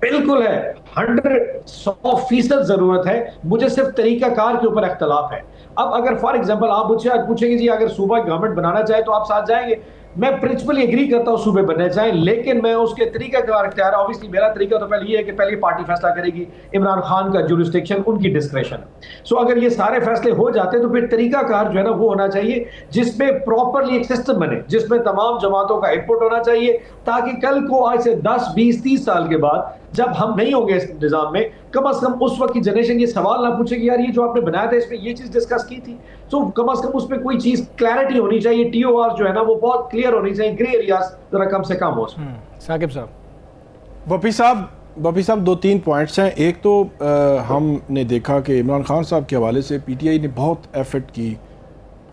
Speaker 15: बिल्कुल है, 100% जरूरत है। मुझे सिर्फ तरीकाकार के ऊपर इख्तलाफ है। अब अगर फॉर एग्जांपल आप मुझसे आज पूछेंगे जी अगर सूबा गवर्नमेंट बनाना चाहे तो आप साथ जाएंगे, मैं प्रिंसिपली एग्री करता हूं सूबे बनने चाहिए, लेकिन मैं उसके तरीकाकार इख्तियार, ऑब्वियसली मेरा तरीका तो पहले ये है कि पहले पार्टी फैसला करेगी, इमरान खान का जुरिस्डिक्शन उनकी डिस्क्रेशन। सो अगर ये सारे फैसले हो जाते हैं तो फिर तरीकाकार जो है ना वो होना चाहिए जिसमें प्रॉपरली एक सिस्टम बने, जिसमें तमाम जमातों का इनपुट होना चाहिए, ताकि कल को आज से 10, 20, 30 साल के बाद जब हम नहीं होंगे इस निजाम में, कम से कम उस वक्त की जनरेशन ये सवाल ना पूछे कि यार ये जो आपने बनाया था इसमें ये चीज डिस्कस की थी। तो कम से कम उसमें कोई चीज क्लैरिटी होनी चाहिए, टीओआर जो है ना वो बहुत क्लियर होनी चाहिए, ग्रे एरियाज जरा कम से कम हो।
Speaker 1: साकिब साहब,
Speaker 14: बपी साहब 2-3 पॉइंट्स हैं। एक तो हमने देखा कि इमरान खान साहब के हवाले से पीटीआई ने बहुत एफर्ट की।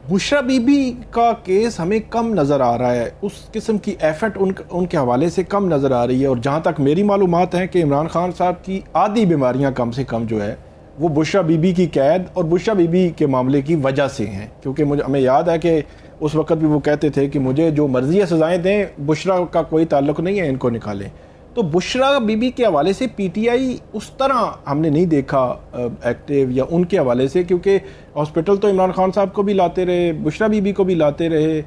Speaker 14: बुशरा बीबी का केस हमें कम नज़र आ रहा है, उस किस्म की एफर्ट उनके हवाले से कम नज़र आ रही है। और जहाँ तक मेरी मालूमात है कि इमरान खान साहब की आधी बीमारियाँ कम से कम जो है वो बुशरा बीबी की कैद और बुशरा बीबी के मामले की वजह से हैं। क्योंकि हमें याद है कि उस वक्त भी वो कहते थे कि मुझे जो मर्जी सज़ाएँ दें, बुशरा का कोई ताल्लुक़ नहीं है, इनको निकालें। तो बुशरा बीबी के हवाले से पीटीआई उस तरह हमने नहीं देखा एक्टिव या उनके हवाले से, क्योंकि हॉस्पिटल तो इमरान खान साहब को भी लाते रहे, बुशरा बीबी को भी लाते रहे।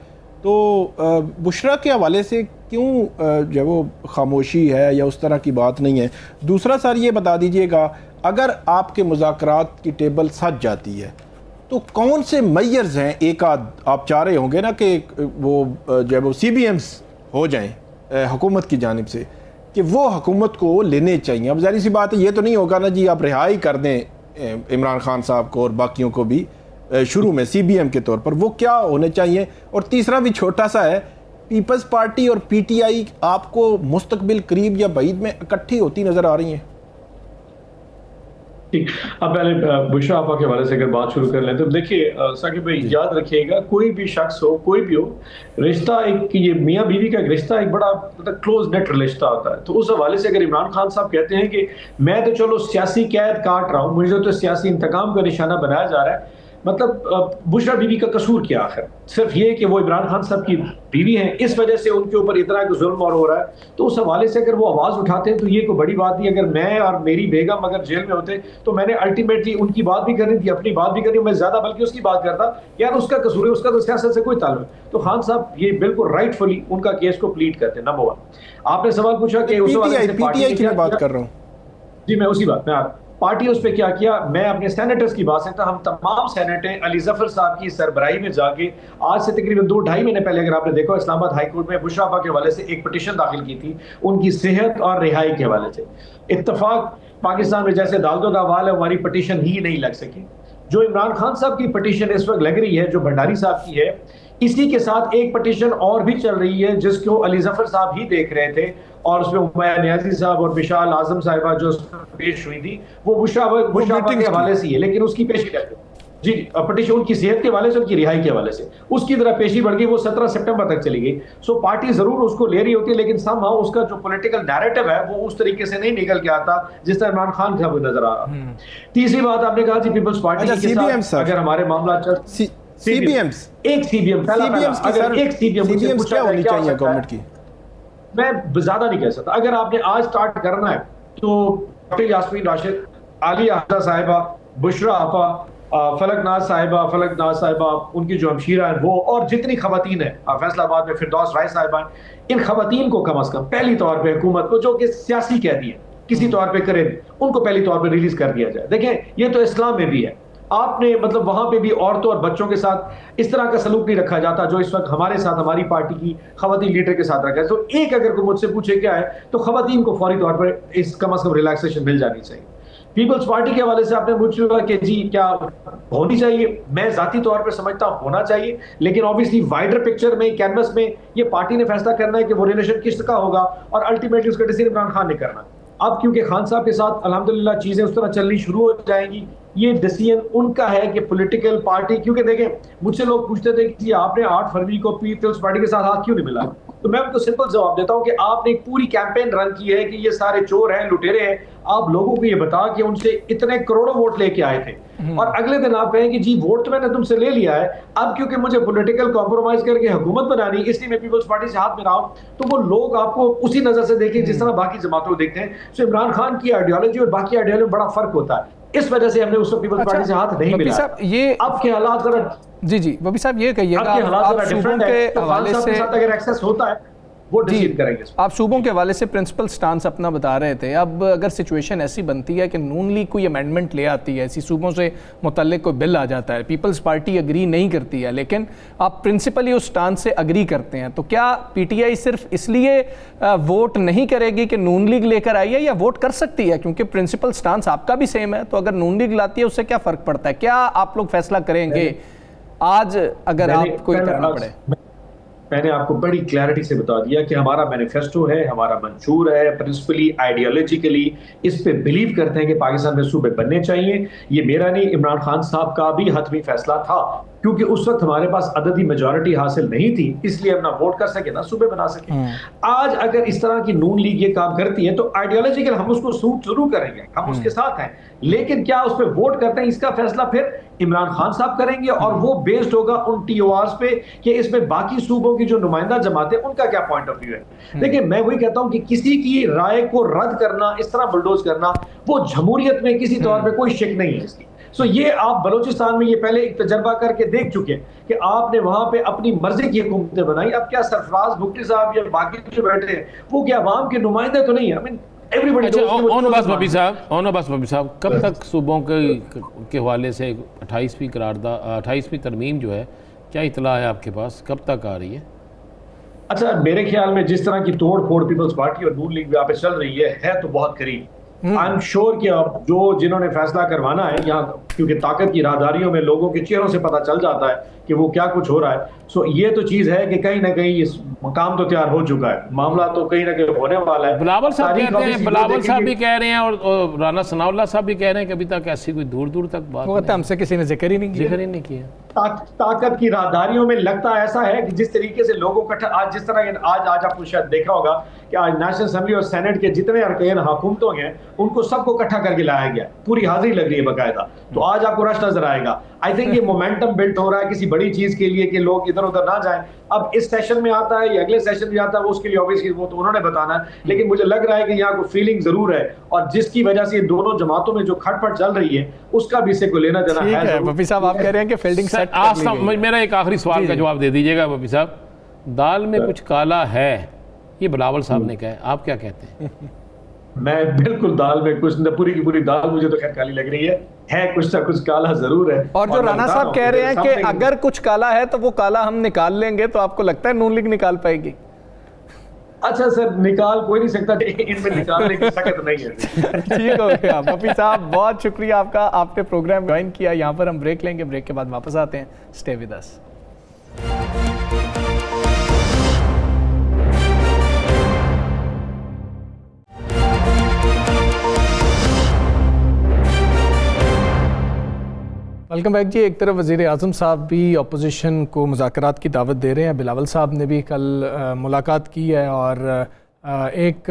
Speaker 14: तो बुशरा के हवाले से क्यों जो वो खामोशी है या उस तरह की बात नहीं है? दूसरा सर ये बता दीजिएगा, अगर आपके मुज़ाकरात की टेबल सज जाती है तो कौन से मेजर्स हैं, एक आध आप चाह रहे होंगे ना कि वो जो वो CBMs हो जाएं हुकूमत की जानिब से, कि वो हुकूमत को लेने चाहिए। अब ज़ाहिर सी बात है ये तो नहीं होगा ना जी आप रिहाई कर दें इमरान खान साहब को और बाकियों को भी शुरू में CBM के तौर पर, वो क्या होने चाहिए? और तीसरा भी छोटा सा है, पीपल्स पार्टी और पीटीआई आपको मुस्तकबिल करीब या बईद में इकट्ठी होती नज़र आ रही हैं?
Speaker 15: ठीक, अब पहले बुशरा आपा के हवाले से अगर बात शुरू कर लें तो देखिए साकिब भाई याद रखिएगा, कोई भी शख्स हो, कोई भी हो, रिश्ता एक ये मियाँ बीवी का एक रिश्ता एक बड़ा मतलब क्लोज नेट रिश्ता होता है। तो उस हवाले से अगर इमरान खान साहब कहते हैं कि मैं तो चलो सियासी कैद काट रहा हूँ, मुझे तो सियासी इंतकाम का निशाना बनाया जा रहा है, मतलब बुशरा बीवी का कसूर क्या आखिर? सिर्फ ये कि वो इमरान खान साहब की बीवी हैं, इस वजह से उनके ऊपर इतना जुल्म और हो रहा है। तो उस हवाले से अगर वो आवाज़ उठाते हैं तो ये कोई बड़ी बात नहीं। अगर मैं और मेरी बेगम अगर जेल में होते तो मैंने अल्टीमेटली उनकी बात भी करनी थी, अपनी बात भी करनी, मैं ज़्यादा बल्कि उसकी बात करता, यार उसका कसूर है, उसका तो सियासत से कोई ताल्लुक। तो खान साहब ये बिल्कुल राइटफुली उनका केस को प्लीड करते हैं। नंबर 1 आपने सवाल पूछा कि उस हवाले से
Speaker 14: पीटीआई की बात कर रहा हूँ
Speaker 15: जी, मैं उसी बात में पार्टी उस पर क्या किया, मैं अपने सेनेटर्स की बात से था, हम तमाम सेनेटर अली जफर साहब की सरबराही में जाके आज से तकरीबन 2-2.5 महीने पहले अगर आपने देखा इस्लामाबाद हाई कोर्ट में बुशरा आपा के हवाले से एक पिटीशन दाखिल की थी उनकी सेहत और रिहाई के हवाले से। इत्तफाक पाकिस्तान में जैसे अदालतों का हवाल है, हमारी पिटीशन ही नहीं लग सकी। जो इमरान खान साहब की पिटीशन इस वक्त लग रही है, जो भंडारी साहब की है, इसी के साथ एक पिटीशन और भी चल रही है जिसको अली जफर साहब ही देख रहे थे और उसमें उमैया नियाजी साहब और बिशाल आजम साहिबा जो पेश हुई थी वो बुशरा के हवाले से ही है, लेकिन उसकी पेशी जी पटिशन उनकी सेहत के हवाले से, उनकी रिहाई के हवाले से उसकी तरह पेशी बढ़ गई, वो 17 सितंबर तक चली गई। सो पार्टी जरूर उसको ले रही होती है, लेकिन समहाउ उसका जो पॉलिटिकल नैरेटिव है वो उस तरीके से नहीं निकल के आता जिस तरह इमरान खान का नजर आ रहा। तीसरी बात आपने कहा जी पीपल्स पार्टी के साथ अगर हमारे मामला
Speaker 14: सीबीएम्स
Speaker 15: एक सीबीएम अगर एक सीबीएम
Speaker 14: क्या होनी चाहिए गवर्नमेंट की,
Speaker 15: मैं ज्यादा नहीं कह सकता। अगर आपने आज स्टार्ट करना है तो डॉक्टर यास्मीन राशिद, आलिया हफ्सा साहिबा, बुशरा आपा, फलकनाज साहिबा, उनकी जो हमशीरा है वो, और जितनी खवातीन है फैसलाबाद में फिरदौस राय साहिबा, इन खवातीन को कम अज कम पहली तौर पे हुकूमत को जो कि सियासी कहती है किसी तौर पे करे, उनको पहली तौर पे रिलीज कर दिया जाए। देखें ये तो इस्लाम में भी है, आपने मतलब वहां पे भी औरतों और बच्चों के साथ इस तरह का सलूक नहीं रखा जाता जो इस वक्त हमारे साथ हमारी पार्टी की खवातीन लीडर के साथ रखा है। तो एक अगर कोई मुझसे पूछे क्या है तो खवातीन को फौरी तौर पर इस कम अज कम रिलैक्सेशन मिल जानी चाहिए। पीपल्स पार्टी के हवाले से आपने पूछा कि जी क्या होनी चाहिए, मैं जाती तौर पर समझता हूं होना चाहिए, लेकिन ऑब्वियसली वाइडर पिक्चर में, कैनवस में ये पार्टी ने फैसला करना है कि वो रिलेशन किसका होगा और अल्टीमेटली उसका डिसीजन इमरान खान ने करना। अब क्योंकि खान साहब के साथ अल्हम्दुलिल्लाह चीजें उस तरह चलनी शुरू हो जाएंगी, ये डिसीजन उनका है कि पॉलिटिकल पार्टी, क्योंकि देखें मुझसे लोग पूछते थे कि आपने 8 फरवरी को पीपल्स पार्टी के साथ हाथ क्यों नहीं मिला, तो मैं उनको सिंपल जवाब देता हूं कि आपने एक पूरी कैंपेन रन की है कि ये सारे चोर हैं, लुटेरे हैं, आप लोगों को ये बता कि उनसे इतने करोड़ों वोट लेके आए थे और अगले दिन आप कहें कि जी वोट तो मैंने तुमसे ले लिया है, अब क्योंकि मुझे पॉलिटिकल कॉम्प्रोमाइज करके हुकूमत बनानी इसलिए मैं पीपल्स पार्टी से हाथ में रहा हूं, तो वो लोग आपको उसी नजर से देखें जिस तरह बाकी जमातों को देखते हैं। तो इमरान खान की आइडियोलॉजी और बाकी आइडियोलॉजी में बड़ा फर्क होता है, इस वजह से हमने उसको पीपल्स पार्टी से हाथ नहीं मिला।
Speaker 1: ये
Speaker 15: अब के हालात जरा
Speaker 1: जी वबी साहब ये कहिएगा, आप सूबों के हवाले से
Speaker 15: अगर एक्सेस होता है वो डिसीड करेंगे।
Speaker 1: आप सूबों के हवाले से प्रिंसिपल स्टांस अपना बता रहे थे, अब अगर सिचुएशन ऐसी बनती है कि नून लीग कोई अमेंडमेंट ले आती है, ऐसी सूबों से मुतल्लिक कोई बिल आ जाता है, पीपल्स पार्टी अग्री नहीं करती है, लेकिन आप प्रिंसिपली उस स्टांस से अग्री करते हैं, तो क्या पीटीआई सिर्फ इसलिए वोट नहीं करेगी कि नून लीग लेकर आई है, या वोट कर सकती है क्योंकि प्रिंसिपल स्टांस आपका भी सेम है, तो अगर नून लीग लाती है उससे क्या फ़र्क पड़ता है? क्या आप लोग फैसला करेंगे आज अगर आपको करना पड़े?
Speaker 15: मैंने आपको बड़ी क्लैरिटी से बता दिया कि हमारा मैनिफेस्टो है, हमारा मंशूर है, प्रिंसिपली आइडियोलॉजिकली इस पे बिलीव करते हैं कि पाकिस्तान में सूबे बनने चाहिए। ये मेरा नहीं, इमरान खान साहब का भी हतमी फैसला था, क्योंकि उस वक्त हमारे पास अददी मेजॉरिटी हासिल नहीं थी, इसलिए हम ना वोट कर सके ना सूबे बना सके। आज अगर इस तरह की नून लीग ये काम करती है तो आइडियोलॉजिकल हम उसको सूट जरूर करेंगे, हम उसके साथ हैं, लेकिन क्या उस पर वोट करते हैं इसका फैसला फिर इमरान खान साहब करेंगे और वो बेस्ड होगा उन टीओआरस पे कि इसमें बाकी सूबों की जो नुमाइंदा जमातें उनका क्या पॉइंट ऑफ व्यू है। देखिए मैं वही कहता हूं कि किसी की राय को रद्द करना, इस तरह बुलडोज करना, वो जमहूरियत में किसी तौर पे कोई शक नहीं है इसकी। सो ये आप बलूचिस्तान में ये पहले एक तजर्बा करके देख चुके हैं कि आपने वहां पे अपनी मर्जी की हुकूमतें बनाई। अब क्या सरफराज भुट्टी साहब या बाकी जो बैठे हैं वो क्या अवाम के नुमाइंदे तो नहीं है? आई मीन
Speaker 2: बबी साहब कब तक सूबों के हवाले से 28वीं तरमीम जो है, क्या इतला है आपके पास, कब तक आ रही है?
Speaker 15: अच्छा मेरे ख्याल में जिस तरह की तोड़ फोड़ पीपल्स पार्टी और नून लीग यहाँ पे चल रही है तो बहुत करीब। आई एम श्योर कि अब जो जिन्होंने फैसला करवाना है यहाँ, क्योंकि ताकत की राहदारियों में लोगों के चेहरों से पता चल जाता है कि वो क्या कुछ हो रहा है। सो ये तो चीज है कि कहीं ना कहीं इस मकाम तो तैयार हो चुका है, मामला तो कहीं ना कहीं होने वाला है।
Speaker 2: बिलावल साहब कहते हैं, बिलावल साहब भी कह रहे हैं और राना सनाउल्लाह साहब भी कह रहे हैं कि अभी तक ऐसी कोई दूर दूर तक बात
Speaker 1: हमसे किसी ने जिक्र ही नहीं किया।
Speaker 15: ताकत की राहदारियों में लगता ऐसा है कि जिस तरीके से लोगों का आज जिस तरह आज आपको शायद देखा होगा कि आज नेशनल असेंबली और सेनेट के जितने अरकान हुकूमतों हैं उनको सबको इकट्ठा करके लाया गया, पूरी हाजिरी लग रही है बाकायदा, तो आज आपको रश नजर आएगा। आई थिंक ये मोमेंटम बिल्ड हो रहा है किसी बड़ी चीज के लिए कि लोग इधर उधर ना जाएं। अब इस सेशन में आता है या अगले सेशन में आता है वो उसके लिए ऑब्वियसली वो तो उन्होंने बताना है, लेकिन मुझे लग रहा है कि यहाँ को फीलिंग जरूर है और जिसकी वजह से दोनों जमातों में जो खटपट चल रही है उसका भी इससे को लेना देना है।
Speaker 1: वफी साहब आप कह रहे हैं कि फील्डिंग सेट
Speaker 2: मेरा एक आखिरी सवाल का जवाब दे दीजिएगा वफी साहब, दाल में कुछ काला है, ये बिलावल साहब ने कहा, आप क्या कहते हैं?
Speaker 15: मैं बिल्कुल दाल में कुछ न, पूरी की पूरी दाल मुझे तो खैर काली लग रही है कुछ ना कुछ काला जरूर है।
Speaker 1: और जो राणा साहब कह रहे हैं कि अगर कुछ काला है तो वो काला हम निकाल लेंगे, तो आपको लगता है नून लीग निकाल पाएगी?
Speaker 15: अच्छा सर, निकाल कोई नहीं सकता, इनमें निकालने की ताकत नहीं है।
Speaker 1: ठीक हो गया वफी साहब, बहुत शुक्रिया आपका, आपने प्रोग्राम ज्वाइन किया। यहाँ पर हम ब्रेक लेंगे, ब्रेक के बाद वापस आते हैं। Stay with us. Welcome back जी। एक तरफ वज़ीर आज़म साहब भी अपोजिशन को मुज़ाकरात की दावत दे रहे हैं, बिलावल साहब ने भी कल मुलाकात की है और एक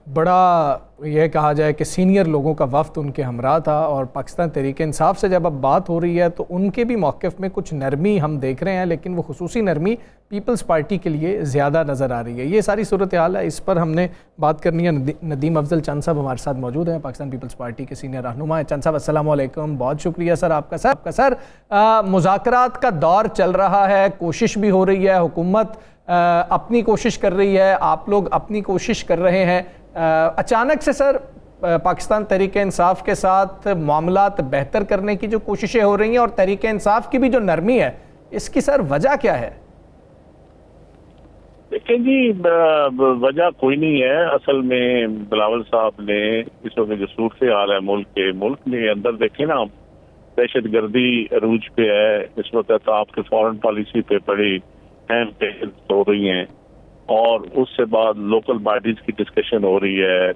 Speaker 1: बड़ा यह कहा जाए कि सीनियर लोगों का वफ़द उनके हमरा था और पाकिस्तान तहरीक इंसाफ से जब अब बात हो रही है तो उनके भी मौक़िफ़ में कुछ नरमी हम देख रहे हैं, लेकिन वो खुसूसी नरमी पीपल्स पार्टी के लिए ज़्यादा नज़र आ रही है। ये सारी सूरत हाल है, इस पर हमने बात करनी है। नदीम अफजल चंद साहब हमारे साथ मौजूद हैं, पाकिस्तान पीपल्स पार्टी के सीनियर रहनुमा हैं। चंद साहब अस्सलाम वालेकुम, बहुत शुक्रिया सर आपका। सर मुज़ाकरात का दौर चल रहा है, कोशिश भी हो रही है, हुकूमत अपनी कोशिश कर रही है, आप लोग अपनी कोशिश कर रहे हैं। अचानक से सर पाकिस्तान तहरीक इंसाफ के साथ मामलात बेहतर करने की जो कोशिशें हो रही हैं और तहरीक इंसाफ की भी जो नरमी है, इसकी सर वजह क्या है?
Speaker 16: देखिए जी, वजह कोई नहीं है। असल में बिलावल साहब ने इस वक्त जो सूरत हाल है मुल्क में अंदर देखें ना, दहशत गर्दी अरूज पे है इस वक्त। आपके फॉरेन पॉलिसी पे बड़ी अहम हो रही हैं और उससे बाद लोकल बॉडीज की डिस्कशन हो रही है।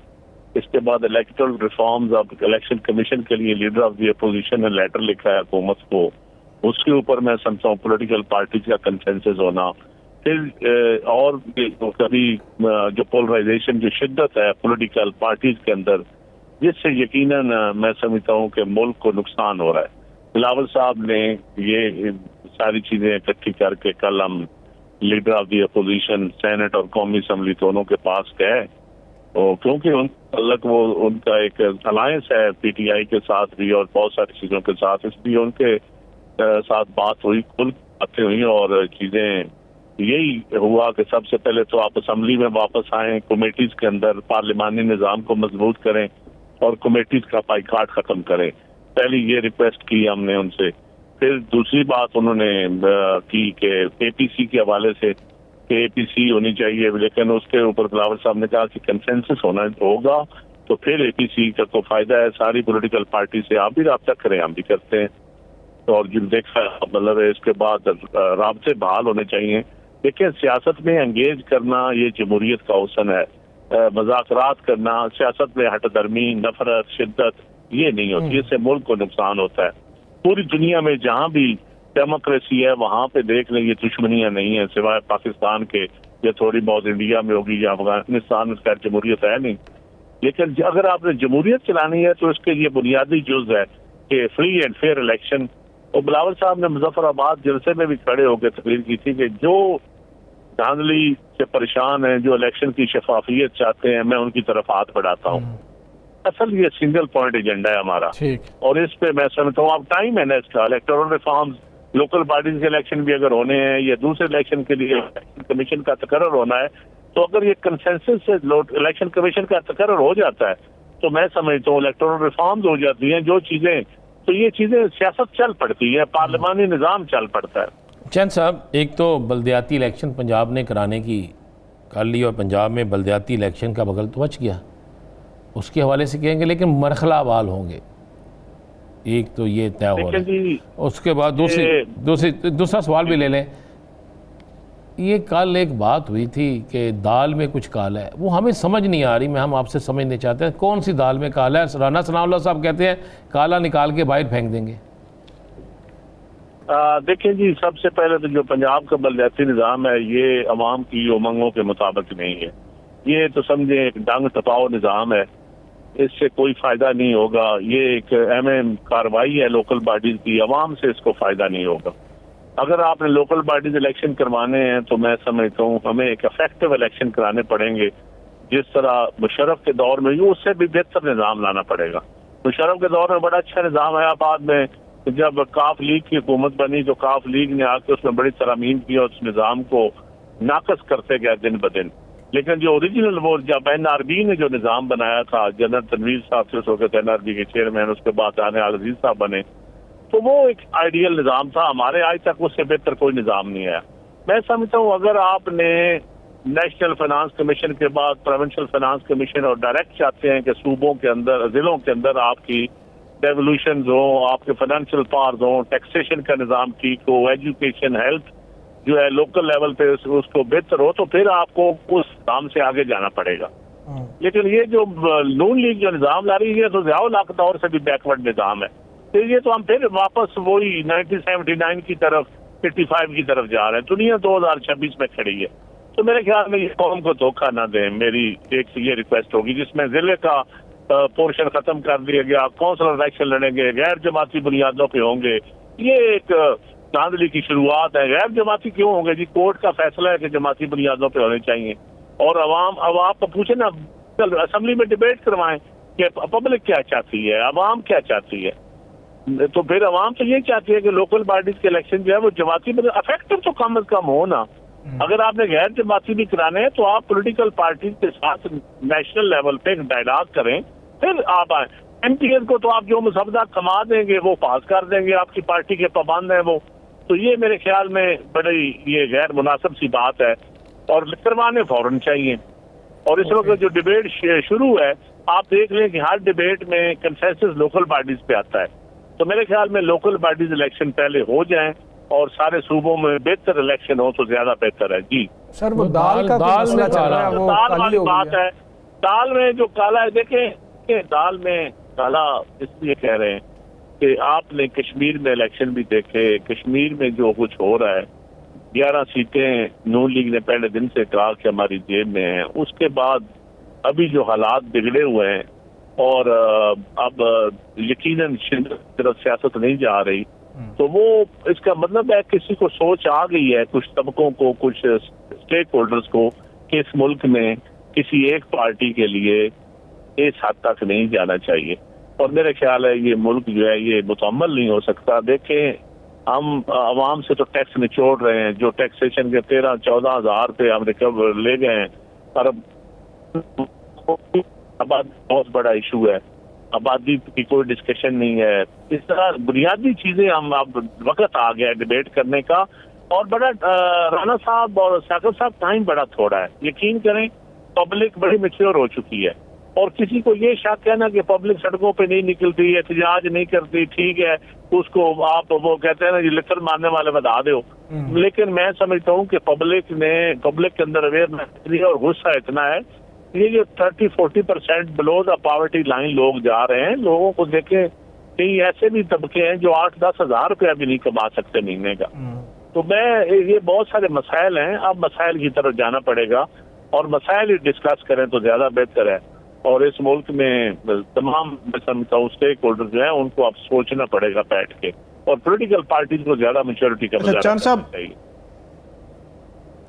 Speaker 16: इसके बाद इलेक्टोरल रिफॉर्म्स, अब इलेक्शन कमीशन के लिए लीडर ऑफ द अपोजिशन ने लेटर लिखा है हुकूमत को, उसके ऊपर मैं समझता हूँ पॉलिटिकल पार्टीज का कंसेंसस होना। फिर और कभी जो पोलराइजेशन की शिद्दत है पॉलिटिकल पार्टीज के अंदर, जिससे यकीनन मैं समझता हूँ कि मुल्क को नुकसान हो रहा है। बिलावल साहब ने ये सारी चीजें इकट्ठी करके कल हम leader of the opposition senate और कौमी असम्बली दोनों के पास गए, क्योंकि उनका एक अलायंस है पीटीआई के साथ भी और बहुत सारी चीजों के साथ, इसलिए उनके साथ बात हुई, खुल बातें हुई और चीजें यही हुआ कि सबसे पहले तो आप असम्बली में वापस आए, कमेटीज के अंदर पार्लिमानी निज़ाम को मजबूत करें और कमेटीज का बाइकाट खत्म करें। पहली ये रिक्वेस्ट की हमने उनसे। फिर दूसरी बात उन्होंने की कि एपीसी के हवाले से कि एपीसी होनी चाहिए, लेकिन उसके ऊपर बिलावल साहब ने कहा कि कंसेंसस होगा तो फिर एपीसी का तो फायदा है, सारी पॉलिटिकल पार्टी से आप भी रब्ता करें, हम भी करते हैं। और जो देखा मतलब इसके बाद राब्ते बहाल होने चाहिए। देखिए, सियासत में एंगेज करना ये जमहूरियत का हुस्न है। मज़ाकरात करना, सियासत में हटदर्मी, नफरत, शिद्दत ये नहीं होती, इससे मुल्क को नुकसान होता है। पूरी दुनिया में जहाँ भी डेमोक्रेसी है वहाँ पे देख लें ये दुश्मनियाँ नहीं है, सिवाय पाकिस्तान के, या थोड़ी बहुत इंडिया में होगी या अफगानिस्तान में खैर जमहूरियत है नहीं। लेकिन अगर आपने जमहूरियत चलानी है तो इसके लिए बुनियादी जुज़ है कि फ्री एंड फेयर इलेक्शन। और बिलावल साहब ने मुजफ्फराबाद जलसे में भी खड़े होकर तकरीर की थी कि जो धांधली से परेशान है, जो इलेक्शन की शफाफियत चाहते हैं, मैं उनकी तरफ हाथ बढ़ाता हूँ। असल ये सिंगल पॉइंट एजेंडा है हमारा और इस पे मैं समझता हूँ अब टाइम है ना इसका। इलेक्टोरल रिफॉर्म्स, लोकल बॉडीज के इलेक्शन भी अगर होने हैं या दूसरे इलेक्शन के लिए इलेक्शन कमीशन का तकर्रर होना है, तो अगर ये कंसेंसस से इलेक्शन कमीशन का तकर्रर हो जाता है तो मैं समझता हूँ इलेक्टोरल रिफॉर्म्स हो जाती हैं जो चीजें, तो ये चीजें सियासत चल पड़ती है, पार्लिमानी निज़ाम चल पड़ता है।
Speaker 2: चंद साहब, एक तो बल्दियाती इलेक्शन पंजाब ने कराने की कर ली और पंजाब में बल्दियाती इलेक्शन का बगल तो बच गया, उसके हवाले से कहेंगे, लेकिन मरखला वाल होंगे, एक तो ये तय हो रहा है। उसके बाद दूसरा सवाल भी ले लें। ये कल एक बात हुई थी कि दाल में कुछ काला है, वो हमें समझ नहीं आ रही, हम आपसे समझना चाहते हैं कौन सी दाल में काला है। राना सनाउल्लाह साहब कहते हैं काला निकाल के बाहर फेंक देंगे।
Speaker 16: देखिए जी, सबसे पहले तो जो पंजाब का बल्दियाती निज़ाम है ये अवाम की उमंगों के मुताबिक नहीं है। ये तो समझे एक डंग टपाओ निज़ाम है, इससे कोई फायदा नहीं होगा। ये एक अहम कार्रवाई है लोकल बॉडीज की, अवाम से इसको फायदा नहीं होगा। अगर आपने लोकल बॉडीज इलेक्शन करवाने हैं तो मैं समझता हूँ हमें एक इफेक्टिव इलेक्शन कराने पड़ेंगे, जिस तरह मुशर्रफ के दौर में उससे भी बेहतर निज़ाम लाना पड़ेगा। मुशर्रफ के दौर में बड़ा अच्छा निज़ाम आया, बाद में जब काफ लीग की हुकूमत बनी तो काफ लीग ने आके उसमें बड़ी तरामीम की और उस निज़ाम को नाकस करते गए दिन ब दिन। लेकिन जो ओरिजिनल वो जब एनआरबी ने जो निज़ाम बनाया था, जनरल तनवीर साहब से होकर एनआरबी के चेयरमैन, उसके बाद आने अजीज साहब बने, तो वो एक आइडियल निज़ाम था। हमारे आज तक उससे बेहतर कोई निज़ाम नहीं आया। मैं समझता हूँ अगर आपने नेशनल फाइनेंस कमीशन के बाद प्रोविंशियल फाइनेंस कमीशन और डायरेक्ट चाहते हैं कि सूबों के अंदर, जिलों के अंदर आपकी डेवल्यूशन हो, आपके फाइनेंशियल पावर्स हो, टैक्सेशन का निज़ाम ठीक हो, एजुकेशन, हेल्थ जो है लोकल लेवल पे उसको बेहतर हो, तो फिर आपको उस काम से आगे जाना पड़ेगा। लेकिन ये जो नून लीग जो निज़ाम ला रही है तो ज़ियाउल हक दौर से भी बैकवर्ड निज़ाम है। फिर ये तो हम फिर वापस वही 1979 की तरफ 85 की तरफ जा रहे हैं। दुनिया 2026 में खड़ी है। तो मेरे ख्याल में ये कौम को धोखा ना दें, मेरी एक ये रिक्वेस्ट होगी, जिसमें जिले का पोर्शन खत्म कर दिया गया, काउंसलर इलेक्शन लड़ेंगे, गैर जमाती बुनियादों पे होंगे। ये एक धांधली की शुरुआत है। गैर जमाती क्यों होंगे जी? कोर्ट का फैसला है कि जमाती बुनियादों पे होने चाहिए। और अवाम, अब आप पूछे ना, असेंबली में डिबेट करवाएं कि पब्लिक क्या चाहती है, अवाम क्या चाहती है। तो फिर अवाम तो ये चाहती है कि लोकल बॉडीज के इलेक्शन जो है वो जमाती अफेक्टिव तो कम से कम हो ना। अगर आपने गैर जमाती भी कराने हैं तो आप पॉलिटिकल पार्टी के साथ नेशनल लेवल पे एक डायलॉग करें, फिर आप आए। एमपीएस को तो आप जो मुसवदा कमा देंगे वो पास कर देंगे, आपकी पार्टी के पाबंद है वो। तो ये मेरे ख्याल में बड़ी ये गैर मुनासिब सी बात है और करवाने फौरन चाहिए। और इस वक्त जो डिबेट शुरू है, आप देख लें कि हर डिबेट में कंसेंसस लोकल बॉडीज पे आता है। तो मेरे ख्याल में लोकल बॉडीज इलेक्शन पहले हो जाएं और सारे सूबों में बेहतर इलेक्शन हो तो ज्यादा बेहतर है। जी
Speaker 1: सर, वो दाल का मसला चल रहा है, वो
Speaker 16: दाल वाली बात है। दाल में जो काला है, देखें दाल में काला इसलिए कह रहे हैं कि आपने कश्मीर में इलेक्शन भी देखे। कश्मीर में जो कुछ हो रहा है, 11 सीटें नून लीग ने पहले दिन से कहा कि हमारी जेब में है। उसके बाद अभी जो हालात बिगड़े हुए हैं और अब यकीनन सिर्फ सियासत नहीं जा रही, तो वो इसका मतलब है किसी को सोच आ गई है, कुछ तबकों को, कुछ स्टेक होल्डर्स को, कि इस मुल्क में किसी एक पार्टी के लिए इस हद तक नहीं जाना चाहिए। और मेरे ख्याल है ये मुल्क जो है ये मुकम्मल नहीं हो सकता। देखें, हम आवाम से तो टैक्स निचोड़ रहे हैं, जो टैक्सेशन के 13-14 हज़ार पे हम रिकवर ले गए हैं। और आबादी बहुत बड़ा इशू है, आबादी की कोई डिस्कशन नहीं है। इस तरह बुनियादी चीजें हम अब वक्त आ गया है डिबेट करने का। और बड़ा राणा साहब और साकिब साहब टाइम बड़ा थोड़ा है। यकीन करें, पब्लिक बड़ी मैच्योर हो चुकी है और किसी को ये शक है ना कि पब्लिक सड़कों पे नहीं निकलती, एहतजाज नहीं करती, ठीक है, उसको आप वो कहते हैं ना जी लिटर मारने वाले बता दो। लेकिन मैं समझता हूँ कि पब्लिक के अंदर अवेयरनेस और गुस्सा इतना है, ये जो 30-40% बिलो द पॉवर्टी लाइन लोग जा रहे हैं, लोगों को देखें, कई ऐसे भी तबके हैं जो 8-10 हज़ार रुपया भी नहीं कमा सकते महीने का। तो ये बहुत सारे मसाइल हैं, अब मसाइल की तरफ जाना पड़ेगा और मसाइल ही डिस्कस करें तो ज्यादा बेहतर है। और इस मुल्क में तमाम मैं समझता हूँ स्टेक होल्डर जो है उनको अब सोचना पड़ेगा बैठ के, और पॉलिटिकल पार्टीज को ज्यादा मैच्योरिटी का मुजाहरा करना चाहिए।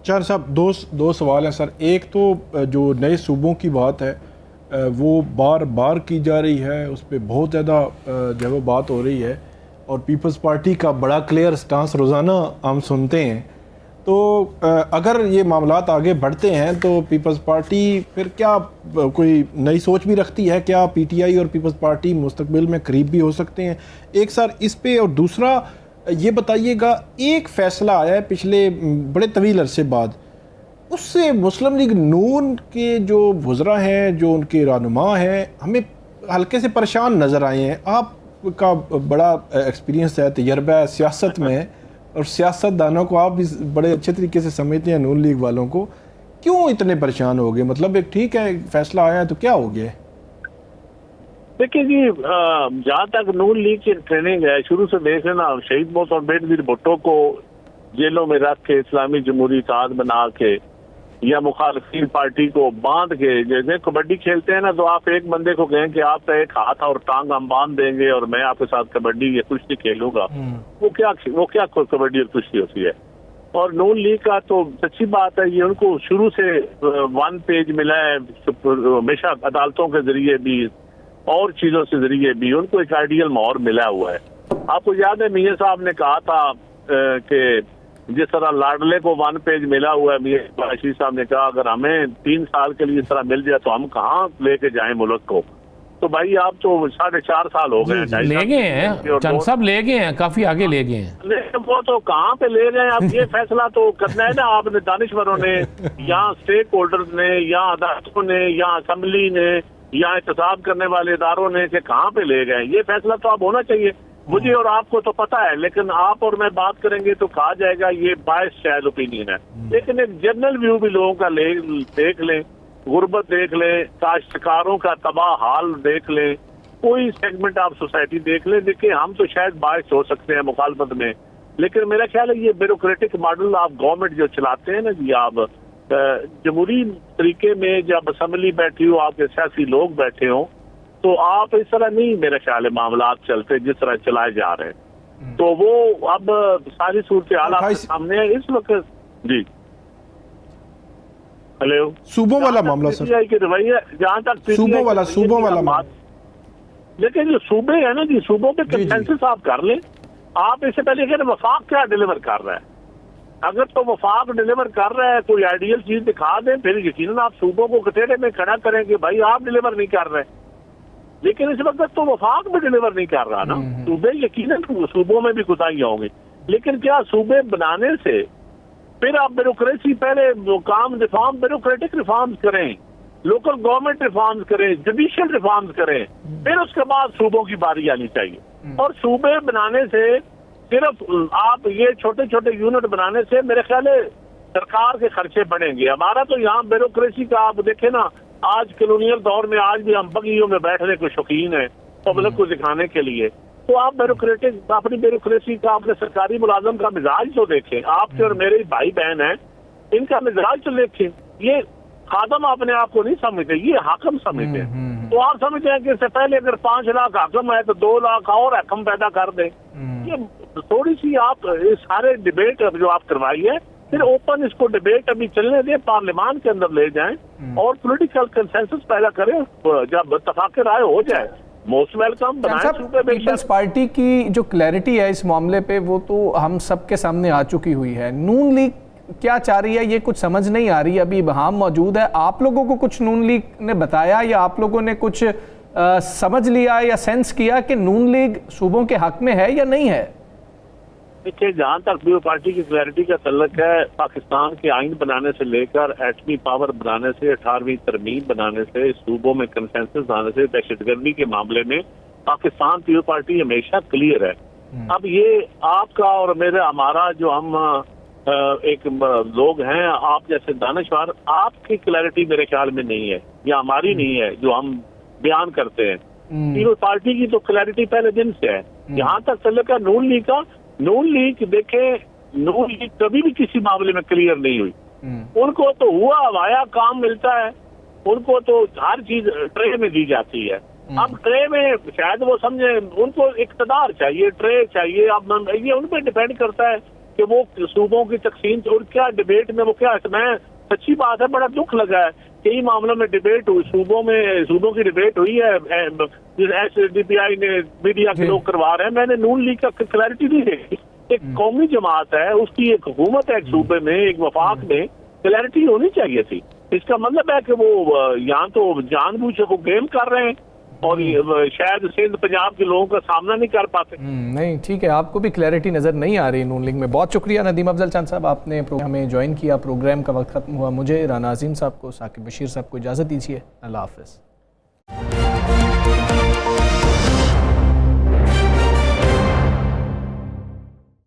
Speaker 14: चार साहब, दो सवाल हैं सर। एक तो जो नए सूबों की बात है वो बार बार की जा रही है, उस पर बहुत ज़्यादा जो वो बात हो रही है और पीपल्स पार्टी का बड़ा क्लियर स्टांस रोज़ाना हम सुनते हैं। तो अगर ये मामलात आगे बढ़ते हैं तो पीपल्स पार्टी फिर क्या कोई नई सोच भी रखती है? क्या पीटीआई और पीपल्स पार्टी मुस्तकबिल में करीब भी हो सकते हैं? एक सर इस पे, और दूसरा ये बताइएगा, एक फ़ैसला आया है पिछले बड़े तवील अरसे बाद, उससे मुस्लिम लीग नून के जो वज़रा हैं, जो उनके रहनुमा हैं, हमें हल्के से परेशान नज़र आए हैं। आपका बड़ा एक्सपीरियंस है, तजर्बा है सियासत में, और सियासतदानों को आप भी बड़े अच्छे तरीके से समझते हैं, नून लीग वालों को। क्यों इतने परेशान हो गए? मतलब एक ठीक है फैसला आया है तो क्या हो गया?
Speaker 16: देखिए जी, जहाँ तक नून लीग की ट्रेनिंग है, शुरू से देख लेना, शहीद मोहतरम बेनज़ीर भुट्टो को जेलों में रख के इस्लामी जमहूरी इत्तेहाद बना के या मुखालिफिन पार्टी को बांध के, जैसे कबड्डी खेलते हैं ना, तो आप एक बंदे को कहें कि आपका एक हाथ और टांग हम बांध देंगे और मैं आपके साथ कबड्डी या कुश्ती खेलूंगा, वो क्या कबड्डी और कुश्ती होती है। और नून लीग का तो सच्ची बात है, ये उनको शुरू से 1 पेज मिला है, हमेशा अदालतों के जरिए भी और चीजों से जरिए भी उनको एक आइडियल मोहर मिला हुआ है। आपको याद है मियां साहब ने कहा था कि जिस तरह लाडले को 1 पेज मिला हुआ है, मियां बाशी साहब ने कहा अगर हमें 3 साल के लिए इस तरह मिल जाए तो हम कहाँ लेके जाएं मुल्क को। तो भाई आप तो 4.5 साल हो गए,
Speaker 2: ले गए हैं चंद साहब, ले गए हैं, काफी आगे ले गए हैं।
Speaker 16: लेकिन वो तो कहाँ पे ले गए? अब ये फैसला तो करना है ना आपने, दानिशवरों ने या स्टेक होल्डर्स ने या अदालतों ने या असेंबली ने या एहतसाब करने वाले इदारों ने, कि कहाँ पे ले गए। ये फैसला तो अब होना चाहिए। मुझे और आपको तो पता है, लेकिन आप और मैं बात करेंगे तो कहा जाएगा ये बायस शायद ओपिनियन है। लेकिन एक जनरल व्यू भी लोगों का देख लें, गुर्बत देख लें, काश्तकारों का तबाह हाल देख लें, कोई सेगमेंट आप सोसाइटी देख लें, देखिए हम तो शायद बायस हो सकते हैं मुखालफत में, लेकिन मेरा ख्याल है ये ब्यूरोक्रेटिक मॉडल आप गवर्नमेंट जो चलाते हैं ना जी, आप जमहूरी तरीके में जब असम्बली बैठी हो, आपके सियासी लोग बैठे हों, तो आप इस तरह नहीं मेरा ख्याल है मामला चलते जिस तरह चलाए जा रहे हैं। तो वो अब सारी सूरत हाल आपके सामने है इस वक्त। जी हेलो,
Speaker 14: सूबों वाला मामला सर,
Speaker 16: रवैया जहाँ तक
Speaker 14: सूबों वाला मामला,
Speaker 16: लेकिन जो सूबे है ना जी, सूबों पे कंसेंसस आप कर लें। आप इससे पहले कह रहे वफाक क्या डिलीवर कर रहा है, अगर तो वफाक डिलीवर कर रहा है कोई आइडियल चीज दिखा दें, फिर यकीनन आप सूबों को कटेरे में खड़ा करेंगे भाई आप डिलीवर नहीं कर रहे। लेकिन इस वक्त तो वफाक भी डिलीवर नहीं कर रहा ना, सूबे यकीनन सूबों में भी कोताहियां होंगी। लेकिन क्या सूबे बनाने से फिर आप ब्यूरोक्रेसी पहले काम रिफॉर्म, ब्यूरोक्रेटिक रिफॉर्म्स करें, लोकल गवर्नमेंट रिफॉर्म्स करें, जुडिशियल रिफॉर्म्स करें, फिर उसके बाद सूबों की बारी आनी चाहिए। और सूबे बनाने से सिर्फ आप ये छोटे छोटे यूनिट बनाने से मेरे ख्याल है सरकार के खर्चे बढ़ेंगे। हमारा तो यहाँ ब्यूरोक्रेसी का आप देखें ना, आज कॉलोनियल दौर में आज भी हम बगियों में बैठने को शौकीन है पब्लिक को दिखाने के लिए। तो आप ब्यूरोक्रेटिक अपनी ब्यूरोक्रेसी का, अपने सरकारी मुलाजम का मिजाज तो देखें, आपके और मेरे भाई बहन हैं, इनका मिजाज तो देखें। ये खादम अपने आप को नहीं समझते, ये हाकम समझते हैं। तो आप समझते हैं कि इससे पहले अगर 5 लाख हाकम है तो 2 लाख और हाकम पैदा कर दें। ये थोड़ी सी आप इस सारे डिबेट जो आप करवाई है, फिर ओपन इसको डिबेट अभी चलने दें, पार्लियामान के अंदर ले जाएं और पॉलिटिकल कंसेंसस पैदा करें, जब इत्तेफाक राय हो जाए मोस्ट वेलकम बनाएं।
Speaker 1: पीपल्स पार्टी की जो क्लैरिटी है इस मामले पे वो तो हम सबके सामने आ चुकी हुई है। नून लीग क्या चाह रही है ये कुछ समझ नहीं आ रही, अभी इबहाम मौजूद है। आप लोगों को कुछ नून लीग ने बताया या आप लोगों ने कुछ समझ लिया या सेंस किया कि नून लीग सूबों के हक में है या नहीं है?
Speaker 16: देखिए, जहाँ तक पीपल्स पार्टी की क्लैरिटी का तल्लक है, पाकिस्तान के आइन बनाने से लेकर एटमी पावर बनाने से 18वीं तरमीम बनाने से, सूबों में कंसेंसस आने से, दहशतगर्दी के मामले में पाकिस्तान पीपल्स पार्टी हमेशा क्लियर है। अब ये आपका और मेरा, हमारा जो हम एक लोग हैं, आप जैसे दानिशवार, आपकी क्लैरिटी मेरे ख्याल में नहीं है या हमारी नहीं है जो हम बयान करते हैं। पीपल्स पार्टी की तो क्लैरिटी पहले दिन से है। यहाँ तक तल्लक है नून लीग का, नून लीग देखें, नून लीग कभी भी किसी मामले में क्लियर नहीं हुई। उनको तो हुआ हवाया काम मिलता है, उनको तो हर चीज ट्रे में दी जाती है। अब ट्रे में शायद वो समझे उनको इक़्तिदार चाहिए, ट्रे चाहिए। अब ये उन पर डिपेंड करता है कि वो सूबों की तकसीम और क्या डिबेट में वो क्या। मैं सच्ची बात है, बड़ा दुख लगा है कई मामलों में डिबेट हुई, सूबों की डिबेट हुई है, SDPI ने मीडिया के लोग करवा रहे हैं। मैंने नून लीग का क्लैरिटी नहीं देखी। एक कौमी जमात है, उसकी एक हुकूमत है, एक सूबे में, एक वफाक में क्लैरिटी होनी चाहिए थी। इसका मतलब है कि वो यहाँ तो जानबूझ के वो गेम कर रहे हैं और शायद सिंध पंजाब के लोगों का सामना नहीं कर पाते।
Speaker 1: नहीं, ठीक है, आपको भी क्लैरिटी नजर नहीं आ रही नून लीग में। बहुत शुक्रिया नदीम अफजल चांद साहब, आपने हमें ज्वाइन किया। प्रोग्राम का वक्त खत्म हुआ। मुझे, राना अजीम साहब को, साकिब बशीर साहब को इजाज़त दीजिए। अल्लाह हाफ़िज़।